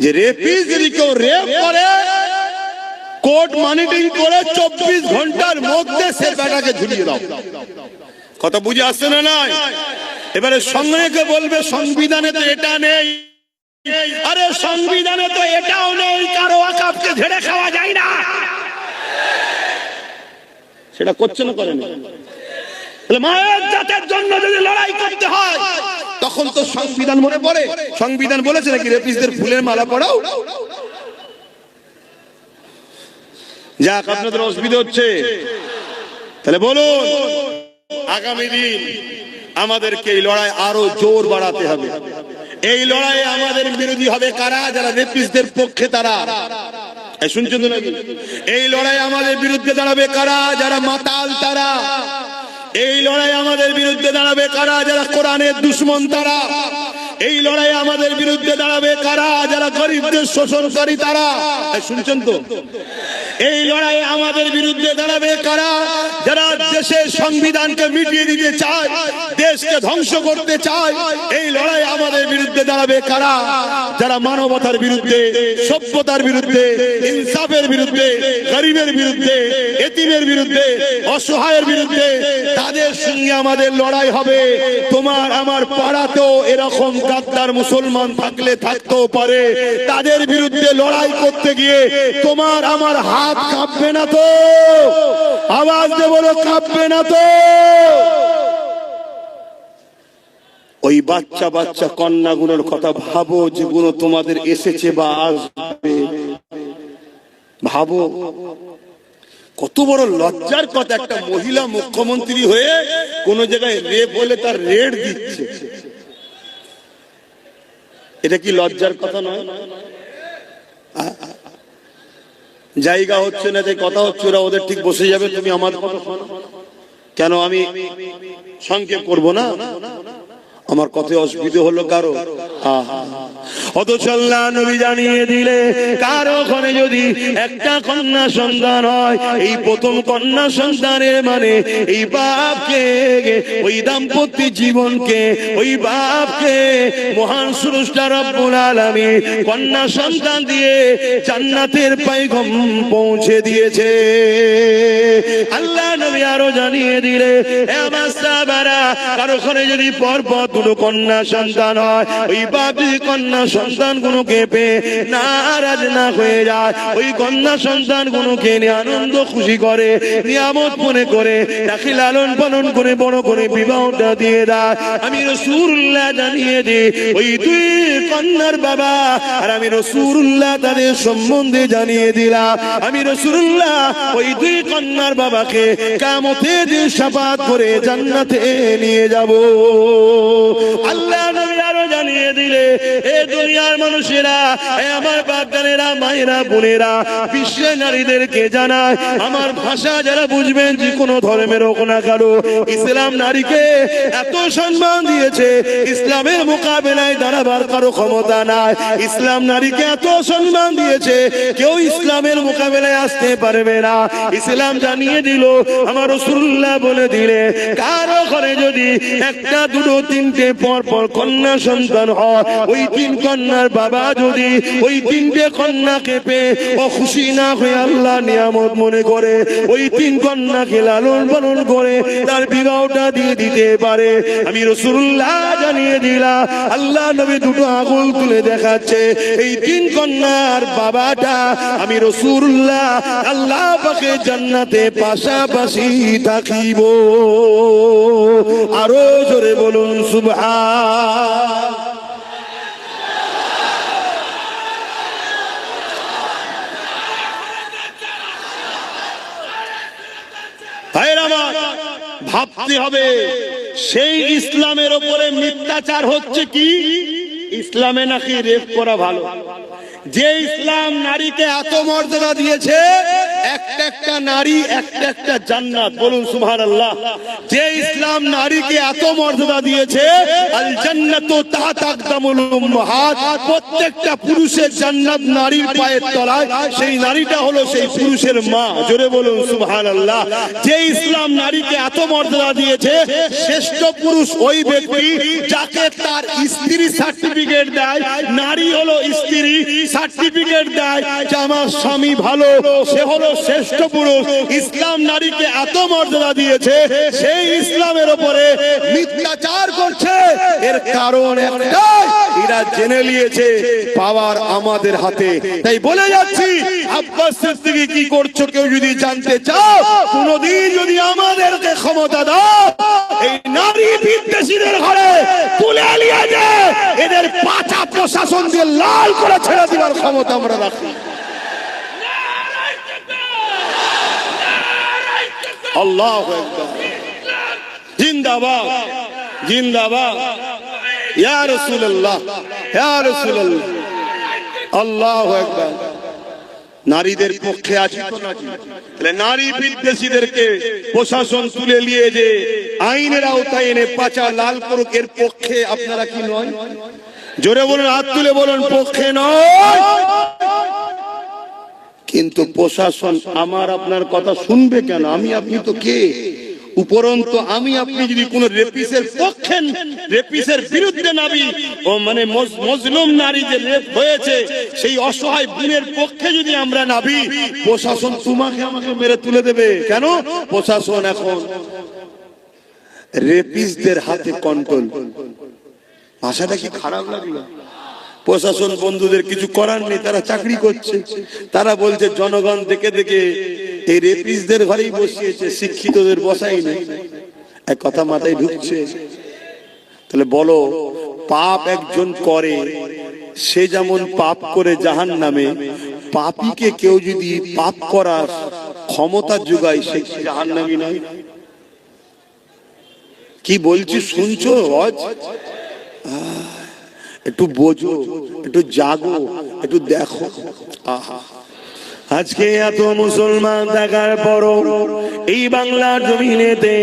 যে রেপিস যদি কেউ রেপ করে কোর্ট মনিটরিং করে 24 ঘন্টার মধ্যে সে বেটাকে ঝুলিয়ে দাও। কথা বুঝে আসছে না? নাই এবারে সঙ্গে বলবে সংবিধানে তো এটা নেই, আরে সংবিধানে তো এটাও নেই কারো ওয়াকফকে ঝেড়ে খাওয়া যায় না, সেটা করছে না? করে না? মায়ের জাতের জন্য যদি লড়াই করতে হয় তখন তো সংবিধান মনে পড়ে। সংবিধান বলেছে নাকি রেপিসদের ফুলের মালা পরাও? যাক, আপনাদের অসুবিধা হচ্ছে। তাহলে বলুন আগামী দিন আমাদেরকে এই লড়াই আরো জোর বাড়াতে হবে। এই লড়াইয়ে আমাদের বিরোধী হবে কারা? যারা রেপিসদের পক্ষে তারা। শুনছেন তো নাকি? এই লড়াই আমাদের বিরুদ্ধে দাঁড়াবে কারা? যারা মাতাল তারা। এই লড়াই আমাদের বিরুদ্ধে দাঁড়াবে কারা? যারা কোরআনের দুশমন তারা। এই লড়াই আমাদের বিরুদ্ধে দাঁড়াবে কারা? যারা গরিবদের শোষণকারী তারা। শুনছেন তো? এই লড়াই আমাদের বিরুদ্ধে দাঁড়াবে কারা? যারা দেশের সংবিধানকে মিটিয়ে দিতে চায়, দেশকে ধ্বংস করতে চায়। এই লড়াই আমাদের বিরুদ্ধে দাঁড়াবে কারা? যারা মানবতার বিরুদ্ধে, সভ্যতার বিরুদ্ধে, ইনসাফের বিরুদ্ধে, গরিবের বিরুদ্ধে, এতিমের বিরুদ্ধে, অসহায়ের বিরুদ্ধে, তাদের সঙ্গে আমাদের লড়াই হবে। তোমার আমার পাড়াতেও এরকম গাদ্দার মুসলমান থাকলে থাকতেও পারে, তাদের বিরুদ্ধে লড়াই করতে গিয়ে তোমার আমার হাত কাঁপবে না তো? আওয়াজ দিয়ে বলো, কাঁপবে না তো? ওই বাচ্চা বাচ্চা কন্যাগুলোর কথা ভাবো, যেগুলো তোমাদের এসেছে বা আসবে। ভাবো কত বড় লজ্জার কথা, একটা মহিলা মুখ্যমন্ত্রী হয়ে কোন জায়গায় রেপ হলে তার রেড দিচ্ছে। এটা কি লজ্জার কথা নয়? জায়গা হচ্ছে না, যে কথা হচ্ছে ওরা ওদের ঠিক বসে যাবে, তুমি আমার কথা শোনো। কেন আমি সংক্ষেপ করব না? আমার কথায় অসুবিধা হলো কারো? অথচ আল্লাহ নবী জানিয়ে দিলে কারো ঘরে যদি একটা কন্যা সন্তান হয়, এই প্রথম কন্যা সন্তানের মানে এই বাপকে, ওই দাম্পত্য জীবনকে, ওই বাপকে মহান স্রষ্টা রব্বুল আলামিন কন্যা সন্তান দিয়ে জান্নাতের পয়গাম পৌঁছে দিয়েছে। আল্লাহ নবী আরো জানিয়ে দিলে আমার সাহাবারা কারো ঘরে যদি পরপর দুটো কন্যা সন্তান হয়, ওই বাপি কন্যা সন্তান গুলোকে পেয়ে নারাজ না হয়ে যায়, ওই কন্যা সন্তান গুলোকে নিয়ে আনন্দ খুশি করে, নিয়ামত মনে করে তাকে লালন পালন করে বড় করে বিবাহটা দিয়ে দেয়। আমি রাসূলুল্লাহ জানিয়ে দিই ওই দুই কন্যার বাবা আর আমি রাসূলুল্লাহ তাদের সম্বন্ধে জানিয়ে দিলাম, আমি রাসূলুল্লাহ ওই দুই কন্যার বাবাকে কিয়ামতের দিন শাফাআত করে জান্নাতে নিয়ে যাব। আল্লাহ নবী আরো জানিয়ে দিলে এ দুনিয়ার মানুষেরা, আমার বাপদানেরা, মায়েরা, বোনেরা, বিশ্বের নারীদেরকে জানায়, আমার ভাষা যারা বুঝবেন যে কোনো ধর্মের হোক না কারো, ইসলাম নারীকে এত সম্মান দিয়েছে, ইসলামের মোকাবেলায় দাঁড়াবার কারো ক্ষমতা নাই। ইসলাম নারীকে এত সম্মান দিয়েছে, কেউ ইসলামের মোকাবেলায় আসতে পারবে না। ইসলাম জানিয়ে দিল, আমার রাসূলুল্লাহ বলে দিলে কারো ঘরে যদি একটা দুটো তিনটে পর পর কন্যা সন্তান হয়, ওই তিন কন্যার বাবা যদি ওই তিনটে কন্যাকে পেয়ে ও খুশি না হয়ে আল্লাহ নিয়ামত মনে করে ওই তিন কন্যাকে লালন পালন করে তার বিবাহটা দিয়ে দিতে পারে, আমি রাসূলুল্লাহ জানিয়ে দিলাম, আল্লাহ নবী দুটো আঙুল তুলে দেখাচ্ছে, এই তিন কন্যার বাবাটা আমি রাসূলুল্লাহ আল্লাহ পাকে জান্নাতে পাশাপাশি থাকিব। আরো জোরে বলুন সুবহান। ভাবতে হবে সেই ইসলামের উপরে মিথ্যাচার হচ্ছে কি? ইসলামে নাকি রেপ করা ভালো। যে ইসলাম নারীকে এত মর্যাদা দিয়েছে, একটা একটা নারী একটা একটা জান্নাত, বলুন সুবহানাল্লাহ। যে ইসলাম নারীকে এত মর্যাদা দিয়েছে, আল জান্নাতু তাহতা আকদামুল উম্মাহাত, প্রত্যেকটা পুরুষের জান্নাত নারীর পায়ের তলায়, সেই নারীটা হলো সেই পুরুষের মা, জোরে বলুন সুবহানাল্লাহ। যে ইসলাম নারীকে এত মর্যাদা দিয়েছে, শ্রেষ্ঠ পুরুষ ওই ব্যক্তি যাকে তার স্ত্রী সার্টিফিকেট দেয়, নারী হলো স্ত্রী সার্টিফিকেট দেয় যে আমার স্বামী ভালো, সে হলো শ্রেষ্ঠ পুরুষ। ইসলাম নারীকে এত মর্যাদা দিয়েছে, সেই ইসলামের উপরে মিথ্যাচার করছে, এর কারণ একটাই, এরা জেনে নিয়েছে পাওয়ার আমাদের হাতে। তাই বলে যাচ্ছি, আব্বাস সিদ্দিকী কি করছো কেউ যদি জানতে চাও, কোনদিন যদি আমাদেরকে ক্ষমতা দাও, এই নারী বিদ্বেষীদের ঘরে তুলে নিয়ে যায় এদের পাছা প্রশাসন দিয়ে লাল করে ছেড়ে দেওয়ার ক্ষমতা আমরা রাখি। আল্লাহু আকবার, জিন্দাবাদ জিন্দাবাদ, ইয়া রাসূলুল্লাহ ইয়া রাসূলুল্লাহ, আল্লাহু আকবার। নারীদের পক্ষে আছি তো নাকি? নারী বিদ্বেষীদেরকে প্রশাসন তুলে নিয়ে যে আইনের আওতায় এনে পাচা লাল করুক, এর পক্ষে আপনারা কি নয়? জোরে বলুন, হাত তুলে বলুন, পক্ষে নয়। কিন্তু প্রশাসন আমার আপনার কথা শুনবে কেন? আমি আপনি তো কে? উপরন্তু আমি আপনি যদি কোন রেপিসের পক্ষে, রেপিসের বিরুদ্ধে নাবি ও মানে মজলুম নারী যে রেপ হয়েছে, সেই অসহায় বোনের পক্ষে যদি আমরা নাবি, প্রশাসন তোমাকে আমাকে মেরে তুলে দেবে কেন? প্রশাসন এখন রেপিসদের হাতে কন্ট্রোল। ভাষাটা কি খারাপ লাগলো? প্রশাসন বন্ধুদের কিছু করার নেই, তারা চাকরি করছে, তারা বলছে জনগণ দেখে দেখে এই রেপিসদের ঘরেই বসিয়েছে, শিক্ষিতদের বসাই নেই। এক কথা মাথায় ঢুকছে? তাহলে বলো, পাপ একজন করে, সে যেমন পাপ করে জাহান্নামে, পাপীকে কেউ যদি পাপ করার ক্ষমতা যোগায়, সে জাহান্নামী নয়? কি বলছি শুনছো? একটু বোঝো, একটু জাগো, একটু দেখো। আহা, আজকে এত মুসলমান থাকার পরও এই বাংলার জমিনেতে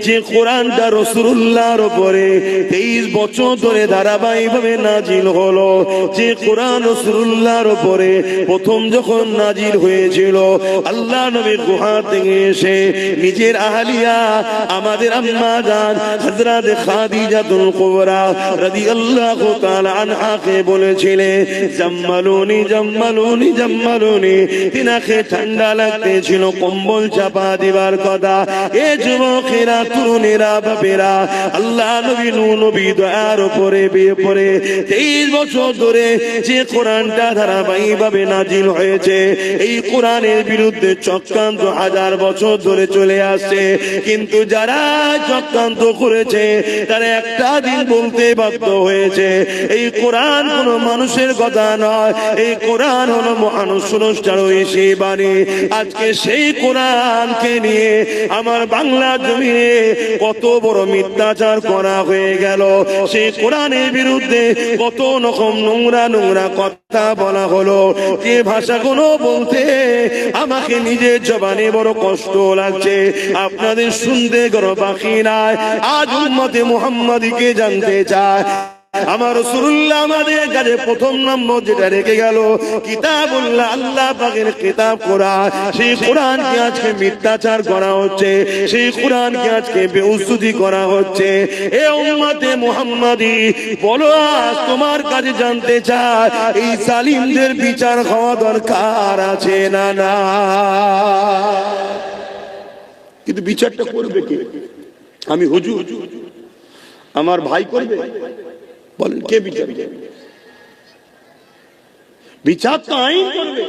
যে কোরআনটা রাসূলুল্লাহর উপরে 23 বছর ধরে ধারাবাহিকভাবে নাজিল হলো, যে কোরআন রাসূলুল্লাহর উপরে প্রথম যখন নাজিল হয়েছিল, আল্লাহ নবীর গুহা থেকে এসে নিজের আহলিয়া আমাদের আম্মা জান হযরত খাদিজাতুল কুবরা রাদিয়াল্লাহু তাআলা আনহাকে বলেছিলেন, জাম্মালুনি জাম্মালুনি জাম্মালুনি। তিনাকে ঠান্ডা লাগতেছিল, কম্বল চাপা দিবার কথা। এ যুবকেরা, তরুণেরা, বাপেরা, আল্লাহ নবী নবী দয়ার উপরে বিয়ে পড়ে 23 বছর ধরে যে কোরআনটা ধারাবাহিকভাবে নাজিল হয়েছে, এই কোরআনের বিরুদ্ধে চক্রান্ত 1000 বছর ধরে চলে আসছে। কিন্তু যারা চক্রান্ত করেছে তারা একটা দিন বলতে বাধ্য হয়েছে, এই কোরআন কোনো মানুষের কথা নয়, এই কোরআন হলো মহান স্রষ্টার ঐশী বাণী। আজকে সেই কোরআনকে নিয়ে আমার বাংলা জমিনে কত বড় মিথ্যাচার করা হয়ে গেল। সেই কোরআনের বিরুদ্ধে কত রকম নোংরা নোংরা কথা বলা হলো, যে ভাষাগুলো বলতে আমাকে নিজের জবানে বড় কষ্ট লাগছে, আপনাদের শুনতে কোনো বাকি নাই। আজ উম্মতে মুহাম্মাদীকে জানতে চায়, আমার রাসূলুল্লাহ আমাদের কাছে প্রথম নম্বর যেটা রেখে গেল কিতাবুল্লাহ, আল্লাহ পাকের কিতাব কোরআন। সেই কোরআনকে আজকে মিথ্যাচার করা হচ্ছে, সেই কোরআনকে আজকে বেউসুদি করা হচ্ছে। এ উম্মতে মুহাম্মাদী, বলো আজ তোমার কাছে জানতে চায়, এই জালিমদের বিচার হওয়া দরকার আছে না না? কিন্তু বিচারটা করবে কে? আমি হুজুর, আমার ভাই করবে? বলেন কে বিচার? বিচার তো আইন করবে,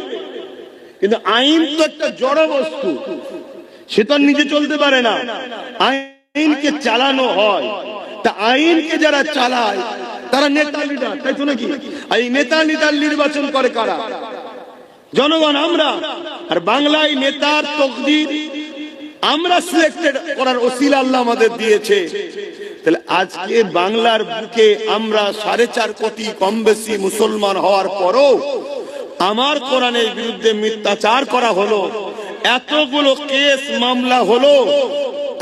কিন্তু আইন তো একটা জড় বস্তু, সে তো নিজে চলতে পারে না, আইনকে চালানো হয়। তা আইনকে যারা চালায় তারা নেতা লিডার, তাই তো নাকি? এই নেতা লিডার নির্বাচন করে কারা? জনগণ, আমরা। আর বাংলায় নেতার তকদির আমরা সিলেক্টেড করার ওসিলা আল্লাহ আমাদের দিয়েছে। তাহলে আজকে বাংলার বুকে আমরা 4.5 কোটি কম বেশি মুসলমান হওয়ার পরও আমার কোরআনের বিরুদ্ধে মিথ্যাচার করা হলো, এতগুলো কেস মামলা হলো,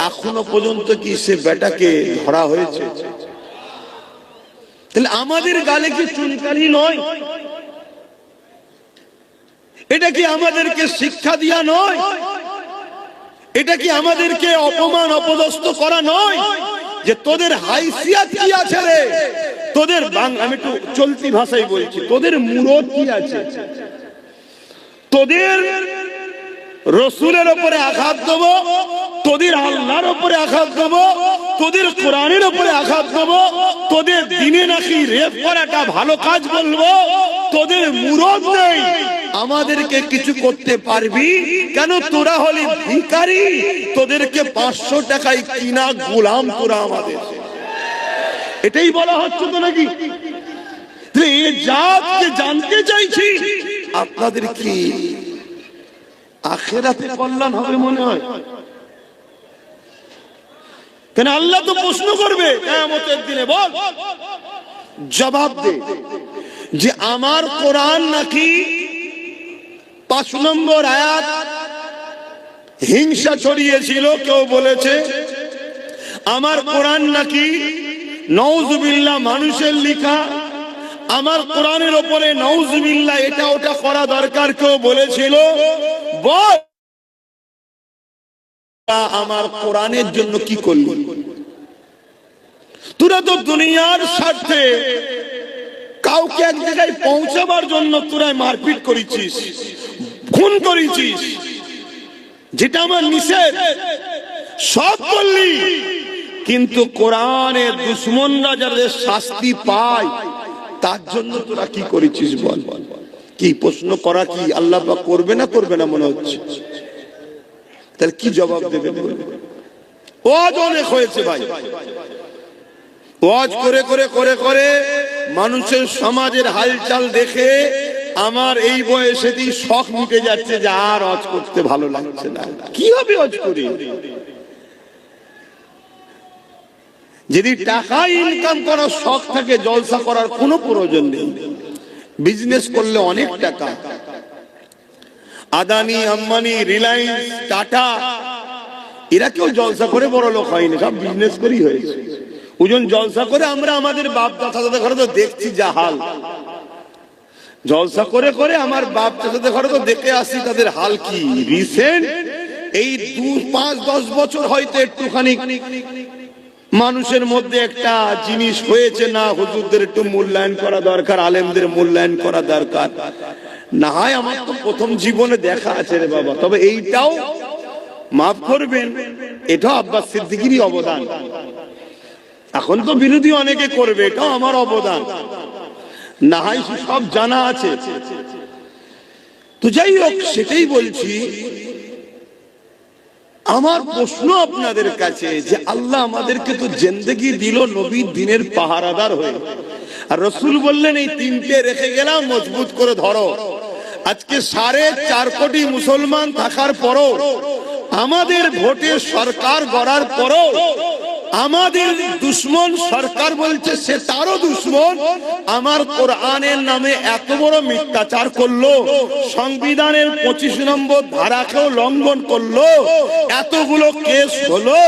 এখনো পর্যন্ত কি সে বেটাকে ধরা হয়েছে? তাহলে আমাদের গালে কি চুনকালি নয়? এটা কি আমাদেরকে শিক্ষা দিয়া নয়? এটা কি আমাদেরকে অপমান অপদস্থ করা নয়? যে তোদের হাইসিয়াত কি আছে রে, তোদের আমি একটু চলতি ভাষায় বলছি, তোদের মুরত কি আছে? তোদের রসুলের উপরে আঘাত দেব, তোদের আল্লাহর উপরে আঘাত দেব, তোদের কোরআনের উপরে আঘাত দেব, তোদের দিনে নাকি রেপ করাটা ভালো কাজ বলবো, তোদের মুরত নেই, আমাদেরকে কিছু করতে পারবি কেন? তোরা হলি ভিখারি, তোদেরকে 500 টাকায় কিনা গোলাম তোরা আমাদের। এটাই বলা হচ্ছে তো নাকি? জাতকে জানতে চাইছি, আপনাদের কি আখিরাতে কল্যাণ হবে মনে হয়? কেন আল্লাহ তো প্রশ্ন করবে কিয়ামতের দিনে, বল জবাব দে যে আমার কোরআন নাকি 5 নম্বর আয়াত হিংসা ছড়িয়েছিল, কেউ বলেছে আমার কোরআন নাকি নাউজুবিল্লাহ মানুষের লেখা, আমার কোরআনের উপরে নাউজুবিল্লাহ এটা ওটা করা দরকার, কেউ বলেছিল। বল আমার কোরআনের জন্য কি করলি? তোরা তো দুনিয়ার স্বার্থে কাউকে এক জায়গায় পৌঁছাবার জন্য তোরা মারপিট করেছিস, খুন করেছিস, যেটা আমার নিষেধ সব করলি। কিন্তু কোরআনের দুশমনরা যাদের শাস্তি পায় তার জন্য তোরা কি করেছিস? বল কি প্রশ্ন করা কি আল্লাহ পাক করবে না করবে না মনে হচ্ছে? তাহলে কি জবাব দেবে? ওয়াজ অনেক হয়েছে ভাই, ওয়াজ করে করে করে করে মানুষের সমাজের হালচাল দেখে আমার এই বয়সেতেই শখ মিটে যাচ্ছে যে আর ওয়াজ করতে ভালো লাগছে না। কি হবে ওয়াজ করি? যদি টাকা ইনকাম করার শখ থাকে, জলসা করার কোনো প্রয়োজন নেই। বিজনেস করলে অনেক টাকা, আদানি আম্বানি রিলায়েন্স টাটা এরা কেউ জলসা করে বড় লোক হয়নি, সব বিজনেস করেই হয়েছে। ওজন জলসা করে আমরা আমাদের বাপ চাচাদের ঘরে তো দেখছি যা হাল, জলসা করে করে আমার বাপ চাচাদের ঘরে তো দেখে আসি তাদের হাল কি। রিসেন্ট এই 5-10 বছর হয়তো একটুখানি মানুষের মধ্যে একটা জিনিস হয়েছে, না হুজুরদের একটু মূল্যায়ন করা দরকার, আলেমদের মূল্যায়ন করা দরকার। না হয় আমার তো প্রথম জীবনে দেখা আছে রে বাবা। তবে এইটাও মাফ করবেন, এটাও আব্বাস সিদ্দিকীরই অবদান। এখন তো বিরোধী অনেকে করবে, এটাও আমার অবদান, না হয় সব জানা আছে। তো যাই হোক, সেটাই বলছি। আমার প্রশ্ন আপনাদের কাছে যে আল্লাহ আমাদেরকে তো জিন্দেগি দিল নবীর দিনের পাহারাদার হয়ে, আর রাসূল বললেন এই তিনটে রেখে গেলাম মজবুত করে ধরো। আজকে 4.5 কোটি মুসলমান থাকার পরও, আমাদের ভোটে সরকার গড়ার পরও আমাদের দুশ্মন সরকার বলছে সে তারও দুশ্মন, আমার কোরআনের নামে এত বড় মিথ্যাচার করলো, সংবিধানের 25 নম্বর ধারাকেও লঙ্ঘন করলো, এতগুলো কেস হলো,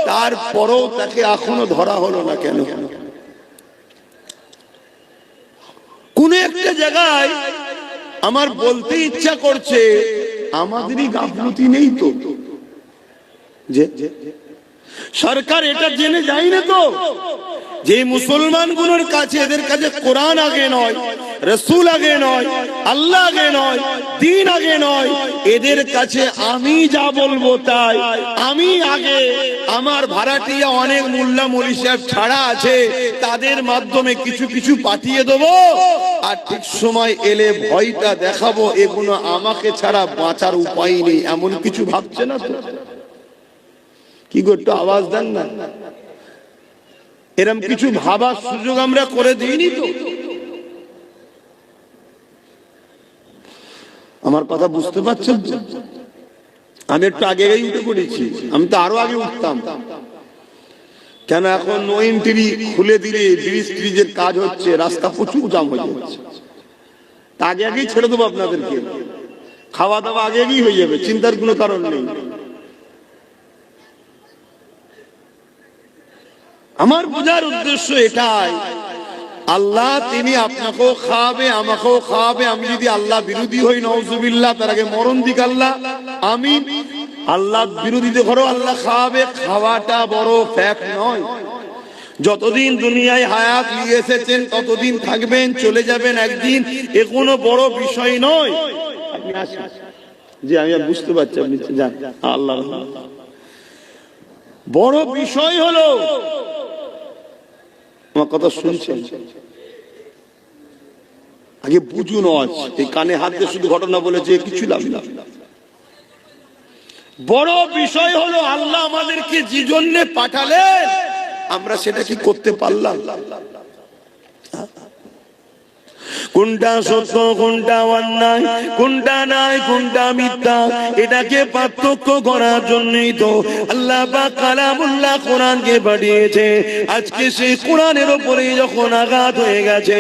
তারপরও তাকে এখনো ধরা হলো না কেন? কোন একটা জায়গায় আমার বলতে ইচ্ছা করছে আমাদেরই গাফলতি নেই তো, যে সরকার এটা জেনে যায় না তো যে মুসলমানগুলোর কাছে, এদের কাছে কোরআন আগে নয়, রাসূল আগে নয়, আল্লাহ আগে নয়, দ্বীন আগে নয়, এদের কাছে আমি যা বলবো তাই, আমি আগে। আমার ভাড়াটিয়া অনেক মোল্লা মৌলভী সাহেব ছাড়া আছে, তাদের মাধ্যমে কিছু কিছু পাঠিয়ে দেবো, আর ঠিক সময় এলে ভয়টা দেখাবো, এগুলো আমাকে ছাড়া বাঁচার উপায় নেই, এমন কিছু ভাবছে না তো? কি গো, একটু আওয়াজ দেন না। এরকম কিছু ভাবার সুযোগ আমরা করে দিইনি তো? আমার কথা বুঝতে পারছেন তো? আমি একটু আগে উঠে পড়েছি, আমি তো আরো আগে উঠতাম। কেন এখন নো এন্ট্রি খুলে দিলে ব্রিজের কাজ হচ্ছে, রাস্তা প্রচুর জাম হয়ে যাচ্ছে। আগে আগেই ছেড়ে দেবো আপনাদেরকে, খাওয়া দাওয়া আগে আগেই হয়ে যাবে, চিন্তার কোনো কারণ নেই। আমার বোঝার উদ্দেশ্য এটাই, আল্লাহ তিনি আপনাকেও খাওয়াবে, আমাকেও খাওয়াবে। আমি যদি আল্লাহ বিরোধী হই, নাউজুবিল্লাহ, তার আগে মরণ দিক আল্লাহ। আমি আল্লাহ বিরোধীতে ঘরো আল্লাহ খাওয়াবে। খাওয়াটা বড় ফ্যাক্ট নয়। যতদিন দুনিয়ায় হায়াত নিয়ে এসেছেন ততদিন থাকবেন, চলে যাবেন একদিন, এ কোনো বড় বিষয় নয়। আপনি আসেন, যে আমি বুঝতে পারছি আপনি যান, আল্লাহ। বড় বিষয় হলো, আমার কথা শুনছেন, আগে বুঝুন। এই কানে হাত দিয়ে শুধু ঘটনা বলেছে, কিছু লাভ না। বড় বিষয় হলো আল্লাহ আমাদেরকে যে জন্য পাঠালেন, আমরা সেটা কি করতে পারলাম? কোনটা সত্য, কোনটা অন্যায়, কোনটা নাই, কোনটা মিথ্যা, এটাকে পার্থক্য করার জন্যই তো আল্লাহ পাক কালামুল্লাহ কোরআনকে পাঠিয়েছে। আজকে সেই কোরআনের উপরে যখন আঘাত হয়ে গেছে,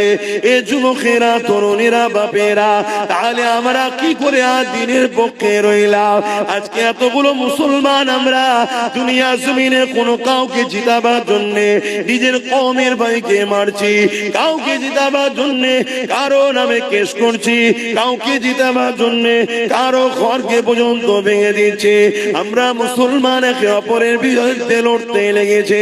এ যুবকেরা, তরুণীরা, বাপেরা, তাহলে আমরা কি করে আর দ্বীনের পক্ষে রইলাম? আজকে এতগুলো মুসলমান আমরা দুনিয়া জমিনে কোনো কাউকে জিতাবার জন্য নিজের কওমের ভাইকে মারছি, কাউকে জিতাবার জন্য কারো নামে কেস করছি, কাউকে জিতাবার জন্য কারো ঘরকে পর্যন্ত ভেঙে দিচ্ছে। আমরা মুসলমান একে অপরের বিরুদ্ধে লড়তে লেগেছে,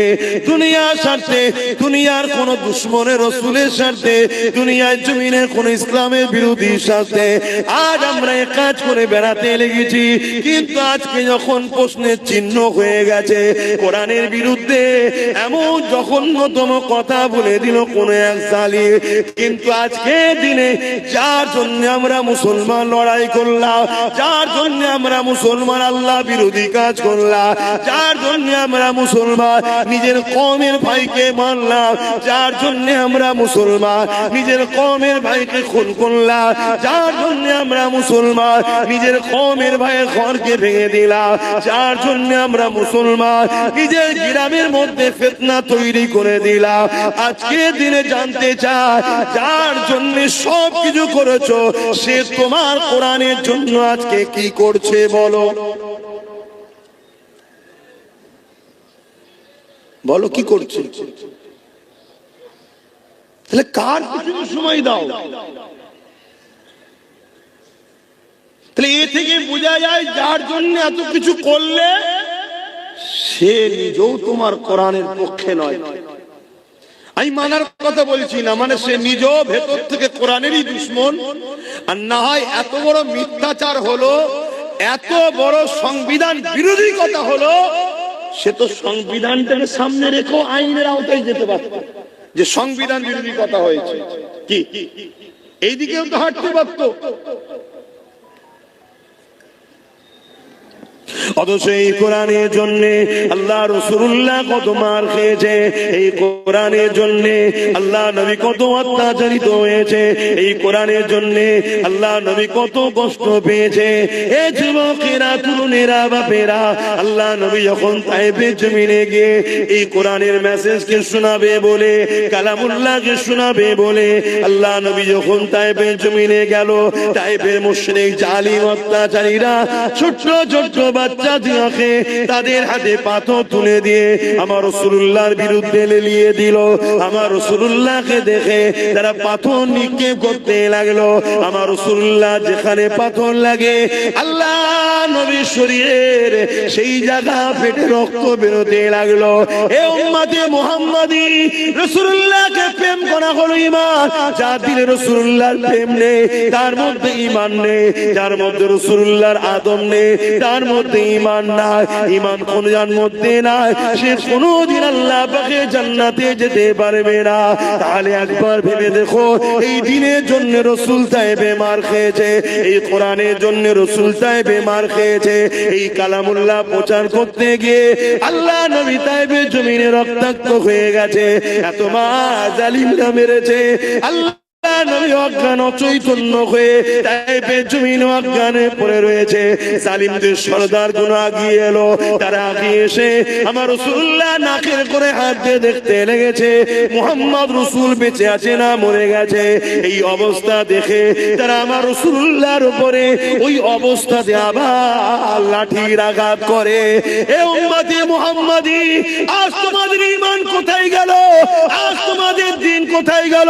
দুনিয়ার স্বার্থে, দুনিয়ার কোন দুশ্মনের রাসূলের স্বার্থে, দুনিয়ার জমিনের কোন ইসলামের বিরোধী স্বার্থে আজ আমরা এক কাজ করে বেড়াতে লেগেছি। কিন্তু আজকে যখন প্রশ্নের চিহ্ন হয়ে গেছে, কোরআনের বিরুদ্ধে এমন জঘন্যতম কথা বলে দিল কোন এক জালিম, কিন্তু আজকে দিনে যার জন্য আমরা মুসলমান লড়াই করলাম, যার জন্য আমরা মুসলমান আল্লাহ বিরোধী কাজ করলাম, যার জন্য আমরা মুসলমান নিজের কওমের ভাইকে মারলাম, যার জন্য আমরা মুসলমান নিজের কওমের ভাইকে খুন করলাম, যার জন্য আমরা মুসলমান নিজের কওমের ভাইয়ের ঘরকে ভেঙে দিলাম, যার জন্য আমরা মুসলমান নিজের গ্রামের মধ্যে ফিতনা তৈরি করে দিলাম, আজকে দিনে জানতে চাই যার জন্য সব কিছু করেছো সে তোমার কোরআনের জন্য আজকে কি করছে বলো? বলো কি করছে? তাহলে কার পিছনে সময় দাও? তাহলে এ থেকে বোঝা যায় যার জন্য এত কিছু করলে সে নিজেও তোমার কোরআনের পক্ষে নয়। আমি মানার কথা বলছি না, মানে সে নিজেও ভেতর থেকে কোরআনেরই দুশমন। আর না হয় এত বড় মিথ্যাচার হলো, এত বড় সংবিধান বিরোধী কথা হলো, সে তো সংবিধানটাকে সামনে রেখেও আইনের আওতায় যেতে পারত, যে সংবিধান বিরোধী কথা হয়েছে কি এইদিকেও তো হাঁটতে পারত। অথচ এই কোরআনের জন্য আল্লাহ রাসূলুল্লাহ কত মার খেয়েছে, এই কোরআনের জন্য আল্লাহ নবী কত অত্যাচারিত হয়েছে, এই কোরআনের জন্য আল্লাহ নবী কত কষ্ট পেয়েছে। এই যুবকেরা, তরুণেরা, বাপেরা, আল্লাহ নবী যখন তায়েফের জমিনে গিয়ে এই কোরআনের মেসেজকে শোনাবে বলে, কালামুল্লাহকে শোনাবে বলে আল্লাহ নবী যখন তায়েফের জমিনে গেল, তায়েফের মুশরিক জালিম অত্যাচারীরা ছোট্ট ছোট্ট বাচ্চা দিয়াকে তাদের হাতে পাথর তুলে দিয়ে আমার রাসূলুল্লাহর বিরুদ্ধে লেলিয়ে দিল। আমার রাসূলুল্লাহকে দেখে তারা পাথর নিক্ষেপ করতে লাগলো। আমার রাসূলুল্লাহ যেখানে পাথর লাগে আল্লাহ নবীর শরীরের সেই জায়গা ফেটে রক্ত বেরোতে লাগলো। এ উম্মতে মুহাম্মাদি, রাসূলুল্লাহকে প্রেম করা হলো ঈমান। যার দিলে রাসূলুল্লাহর প্রেম নেই তার মধ্যে ঈমান নেই, যার মধ্যে রাসূলুল্লাহর আদব নেই তার মধ্যে ঈমান নাই। ঈমান কোনজার মধ্যে নাই, সে কোনদিন আল্লাহ পাকের জান্নাতে যেতে পারবে না। তাহলে একবার ভেবে দেখো, এই দ্বীনের জন্য রাসূল তায়েফে মার খেয়েছে, এই কোরআনের জন্য রাসূল তায়েফে মার খেয়েছে। এই কালামুল্লাহ প্রচার করতে গিয়ে আল্লাহ নবী তায়েফের জমিনে রক্তাক্ত হয়ে গেছে, এত মা জালিমরা মেরেছে। আল্লাহ নবী অজ্ঞান অচৈতন্য হয়ে তায়েফের জমিনে অজ্ঞানে পড়ে রয়েছে। জালিমদের সরদার গুণ আগিয়ে এলো, তারা আগিয়ে এসে আমার রাসূলুল্লাহ নাকের করে হাত দিয়ে দেখতে লেগেছে মুহাম্মদ রাসূল বেঁচে আছে না মরে গেছে। এই অবস্থা দেখে তারা আমার রাসূলুল্লাহর উপরে ওই অবস্থাতে আবার লাঠির আঘাত করে। এ উম্মতে মুহাম্মাদি, আজ তোমাদের ঈমান কোথায় গেল? আজ তোমাদের দ্বীন কোথায় গেল?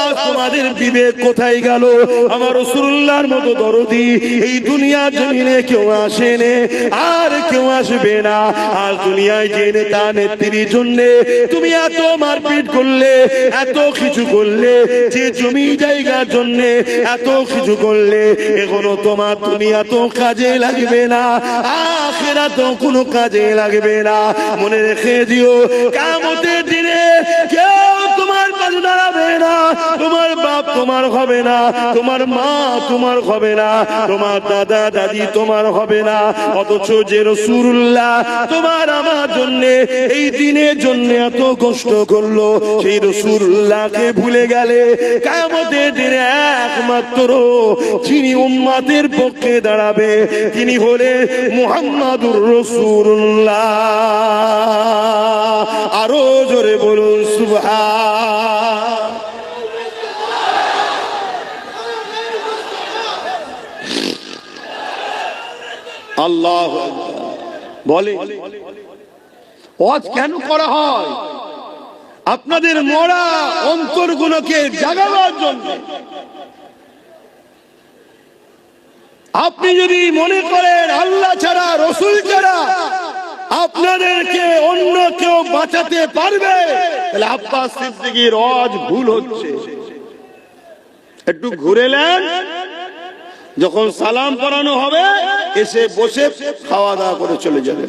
আজ তোমাদের বিবেক কোথায় গেল? আমার রাসূলুল্লাহর মতো দরদি এই দুনিয়ার জমিনে কেউ আসেনি, আর কেউ আসবে না। আর দুনিয়ায় যে নেতা নেত্রীর জন্য তুমি এত মারপিট করলে, এত কিছু করলে, যে জমি জায়গার জন্য এত কিছু করলে, এখনো তোমার দুনিয়া তো কাজে লাগবে না, আখিরাত কোনো কাজে লাগবে না। মনে রেখে দিও, কিয়ামতের দিনে কেউ তোমার পাশে দাঁড়াবে না, তোমার বাপ তোমার হবে না, তোমার মা তোমার হবে না, তোমার দাদা দাদি তোমার হবে না। অথচ যে রাসূলুল্লাহ তোমার আমার জন্য এই দিনের জন্য এত কষ্ট করলো, সেই রাসূলুল্লাহকে ভুলে গেলে কিয়ামতের দিনে একমাত্র যিনি উম্মতের পক্ষে দাঁড়াবে তিনি হলেন মুহাম্মাদুর রাসূলুল্লাহ। আরো জোরে বলুন সুবহান। আল্লাহ বলে ওয়াজ কেন করা হয়? আপনাদের মরা অন্তরগুলোকে জাগাবার জন্য। আপনি যদি মনে করেন আল্লাহ ছাড়া, রাসূল ছাড়া আপনাদেরকে অন্য কেউ বাঁচাতে পারবে, তাহলে আব্বাস সিদ্দিকীর ওয়াজ ভুল হচ্ছে। একটু ঘুরে নেন, যখন সালাম পড়ানো হবে এসে বসে খাওয়া দাওয়া করে চলে যাবে।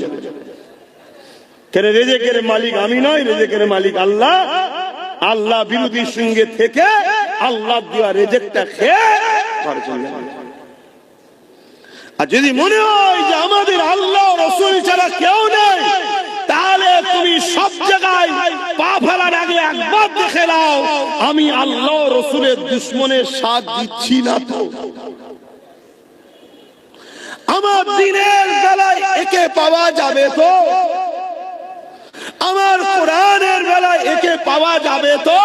কেন? রেজেকের মালিক আমি নয়, রেজেকের মালিক আল্লাহ। আল্লাহ বিরোধীর সঙ্গে থেকে আল্লাহ দেওয়া রেজেকটা খেয়ে ঘরে চলে যাবে। আর যদি মনে হয় যে আমাদের আল্লাহ রাসূল ছাড়া কেউ নেই, তাহলে তুমি সব জায়গায় পা ফেলার আগে একবার দেখে নাও আমি আল্লাহ রাসূলের দুশমনের সাথ দিচ্ছি না তো। আমার দ্বীনের বেলায় একে পাওয়া যাবে তো? আমার কোরআনের বেলায় একে পাওয়া যাবে তো?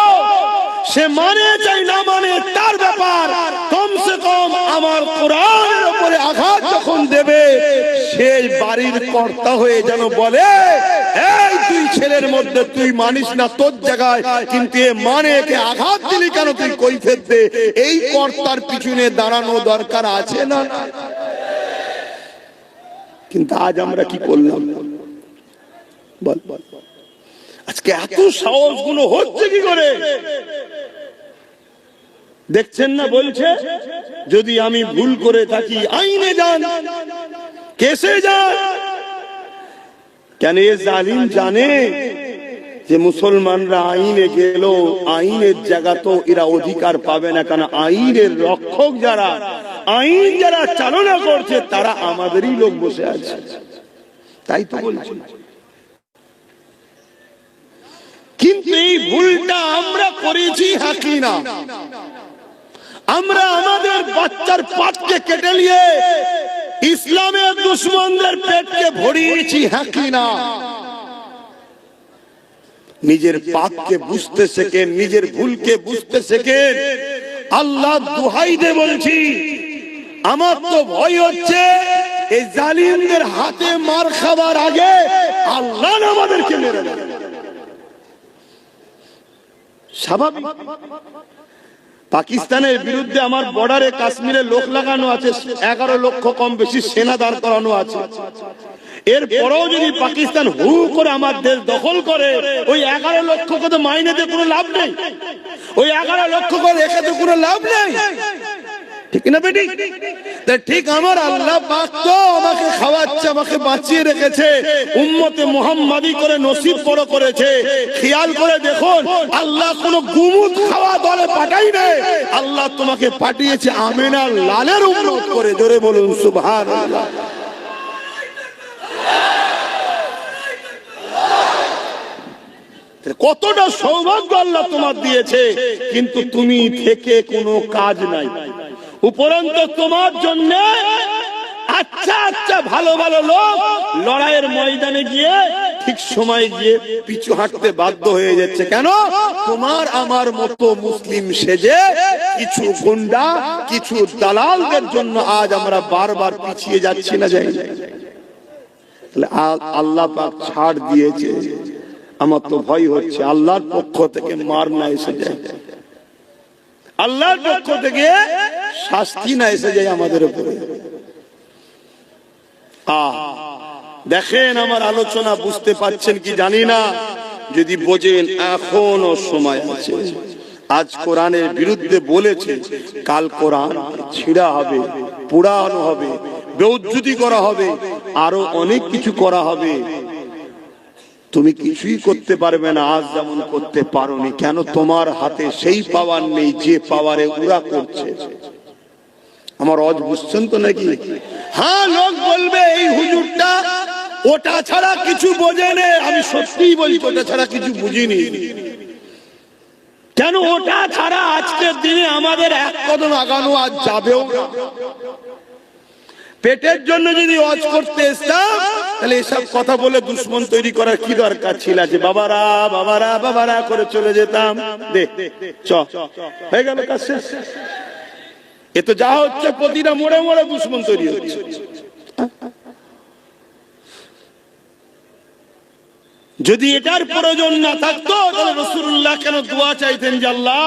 সে মানে চাই না মানে তার ব্যাপার, কমসে কম আমার কোরআনের উপরে আঘাত যখন দেবে সেই বাড়ির কর্তা হয়ে যেন বলে, এই তুই ছেলের মধ্যে তুই মানিস না তোর জায়গায়, কিন্তু এ মানে একে আঘাত দিলি কেন, তুই কৈফিয়ত দে। এই কর্তার পিছনে দাঁড়ানো দরকার আছে না? কিন্তু আজ আমরা কি করলাম বল? আজকে এত সাহস গুলো হচ্ছে কি করে? দেখছেন না, বলছে যদি আমি ভুল করে থাকি আইনে যান, কেসে যান। কেন এ জালিম জানে যে মুসলমানরা আইনে গেল, আইনের জায়গা তো এরা অধিকার পাবে না, কারণ আইনের রক্ষক যারা, আইন যারা চালনা করছে তারা আমাদেরই লোক বসে আছে। তাই তো বলছি। কিন্তু এই ভুলটা আমরা করেছি হাকি না, আমরা আমাদের বাচ্চার পাটকে কেটে নিয়ে ইসলামের দুশমনদের পেটকে ভরিয়েছি হাকি না। নিজের পাপকে বুঝতে শেখেন, নিজের ভুলকে বুঝতে শেখেন। আল্লাহ দোহাই দিয়ে বলছি, আমার তো ভয় হচ্ছে এই জালিমদের হাতে মার খাবার আগে আল্লাহ আমাদেরকে মেরে দেবে। স্বাভাবিক। পাকিস্তানের বিরুদ্ধে আমার বর্ডারে কাশ্মীরে লোক লাগানো আছে, 11 লক্ষ কম বেশি সেনা দাঁড় করানো আছে। এরপরেও যদি পাকিস্তান হু করে আমার দেশ দখল করে, ওই 11 লক্ষকে তো মাইনে দিয়ে কোনো লাভ নেই, ওই 11 লক্ষ করে রেখে তো কোনো লাভ নেই, ঠিক না বেটি? ঠিক আমার আল্লাহ পাক তো আমাকে খাওয়াচ্ছে, আমাকে বাঁচিয়ে রেখেছে, উম্মতে মুহাম্মাদি করে নসিব বড় করেছে। খেয়াল করে দেখুন, আল্লাহ কোন গুমুত খাওয়া দলে পাঠাই নাই, আল্লাহ তোমাকে পাঠিয়েছে আমিনার লালের উম্মত করে। জোরে বলুন সুবহানাল্লাহ। কতটা সৌভাগ্য আল্লাহ তোমার দিয়েছে, কিন্তু তুমি থেকে কোনো কাজ নাই। উপরন্তু তোমার জন্য আচ্ছা আচ্ছা ভালো ভালো লোক লড়াইয়ের ময়দানে গিয়ে ঠিক সময় গিয়ে পিছু হাঁটতে বাধ্য হয়ে যাচ্ছে। কেন? তোমার আমার মতো মুসলিম সেজে কিছু গুন্ডা, কিছু দালালদের জন্য আজ আমরা বারবার পিছিয়ে যাচ্ছি না, যাই। আল্লাহ পাক ছাড় দিয়েছে। আমার তো ভয় হচ্ছে আল্লাহর পক্ষ থেকে মার না এসে যায়, আল্লাহর পক্ষ থেকে শাস্তি না এসে যায় আমাদের উপরে। দেখেন আমার আলোচনা বুঝতে পাচ্ছেন কি জানি না, যদি বোঝেন এখনো সময় আছে। আজ কোরআনের বিরুদ্ধে বলেছে, কাল কোরআন ছিঁড়া হবে, পোড়ানো হবে, বেউজ্জতি করা হবে, আরো অনেক কিছু করা হবে। তুমি কিছুই করতে পারবে না আজ যেমন করতে পারোনি। কেন? তোমার হাতে সেই পাওয়ার নেই যে পাওয়ারে ওরা করছে। আমার অজ বুঝছেন তো নাকি? হ্যাঁ, লোক বলবে এই হুজুরটা ওটা ছাড়া কিছু বোঝে না। আমি সত্যিই বলি ওটা ছাড়া কিছু বুঝিনি। কেন? ওটা ছাড়া আজকের দিনে আমাদের এক কদম আগানো আজ যাবেও না। পেটের জন্য যদি ওয়াজ করতে আসতাম, তাহলে এসব কথা বলে দুশ্মন তৈরি করার কি দরকার ছিল? যে বাবারা বাবারা বাবারা করে চলে যেতাম। দে চ হয়ে গেল কাজ শেষ। এ তো যা হচ্ছে প্রতিটা মোড়ে মোড়ে দুশ্মন তৈরি হচ্ছে। যদি এটার প্রয়োজন না থাকতো তাহলে রাসূলুল্লাহ কেন দোয়া চাইতেন যে আল্লাহ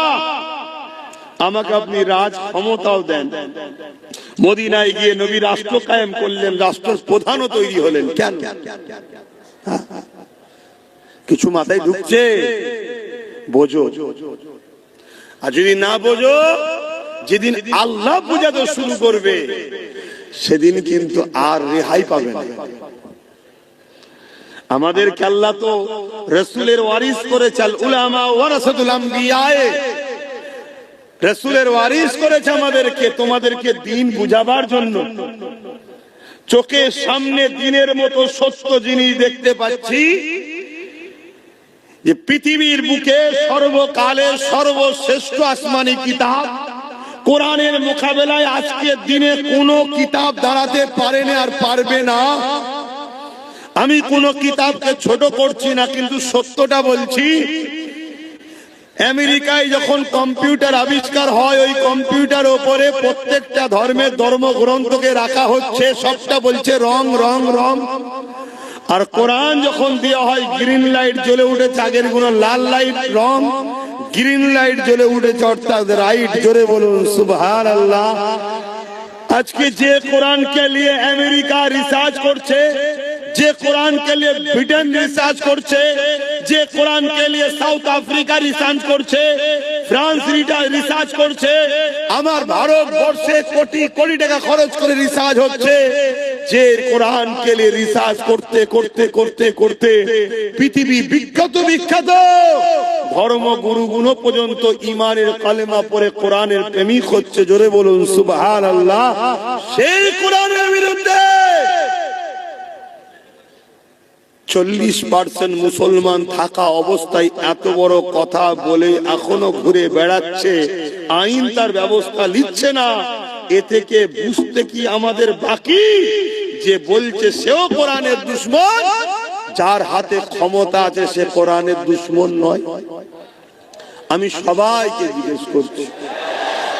আমাকে আপনি রাজ ক্ষমতাও দেন? মদিনায় গিয়ে নবী রাষ্ট্র কায়েম করলেন, রাষ্ট্র প্রধানও তৈরি হলেন। কেন? কিছু মাথায় ঢুকছে? বোঝো। আর যদি না বোঝো, যেদিন আল্লাহ বুঝাতে শুরু করবে সেদিন কিন্তু আর রেহাই পাবে না। আমাদেরকে আল্লাহ তো রাসূলের ওয়ারিস করেছে, আল উলামা ওয়ারাসাতুল আম্বিয়া, রাসূলের ওয়ারিস করেছে আমাদেরকে, তোমাদেরকে দ্বীন বুঝাবার জন্য। চোখের সামনে দ্বীনের মতো সত্য জিনিস দেখতে পাচ্ছি যে পৃথিবীর বুকে সর্বকালের সর্বশ্রেষ্ঠ আসমানি কিতাব কোরআনের মোকাবেলায় আজকের দিনে কোনো কিতাব দাঁড়াতে পারে না আর পারবে না। আমি কোনো কিতাবকে ছোট করছি না, কিন্তু সত্যটা বলছি। আমেরিকায় যখন কম্পিউটার আবিষ্কার হয়, ওই কম্পিউটার ওপরে প্রত্যেকটা ধর্মের ধর্মগ্রন্থকে রাখা হচ্ছে, সবটা বলছে রং রং রং। আর কোরআন যখন দেওয়া হয়, গ্রিন লাইট জ্বলে উঠেছে, আগের গুলো লাল লাইট রং, গ্রিন লাইট জ্বলে উঠেছে অর্থাৎ রাইট। জোরে বলুন সুবহানাল্লাহ। আজকে যে কোরআনকে নিয়ে আমেরিকা রিসার্চ করছে, যে কোরআনকে নিয়ে ব্রিটেন রিসার্চ করছে, যে কোরআনকে নিয়ে সাউথ আফ্রিকা রিসার্চ করছে, ফ্রান্স রিসার্চ করছে, আমার ভারতবর্ষে কোটি কোটি টাকা খরচ করে রিসার্চ হচ্ছে। যে কোরআনকে নিয়ে রিসার্চ করতে করতে করতে করতে পৃথিবী বিখ্যাত ধর্মগুরুগুলো পর্যন্ত ইমানের কালেমা পড়ে কোরআনের প্রেমিক হচ্ছে। জোরে বলুন সুবহানাল্লাহ। সেই কোরআনের বিরুদ্ধে 40% মুসলমান থাকা অবস্থায় এত বড় কথা বলে এখনো ঘুরে বেড়াচ্ছে, আইন তার ব্যবস্থা নিচ্ছে না। এ থেকে বুঝতে কি আমাদের বাকি, যে বলছে সেও কোরআনের দুশমন, যার হাতে ক্ষমতা আছে সে কোরআনের দুশমন নয়? আমি সবাইকে জিজ্ঞেস করছি,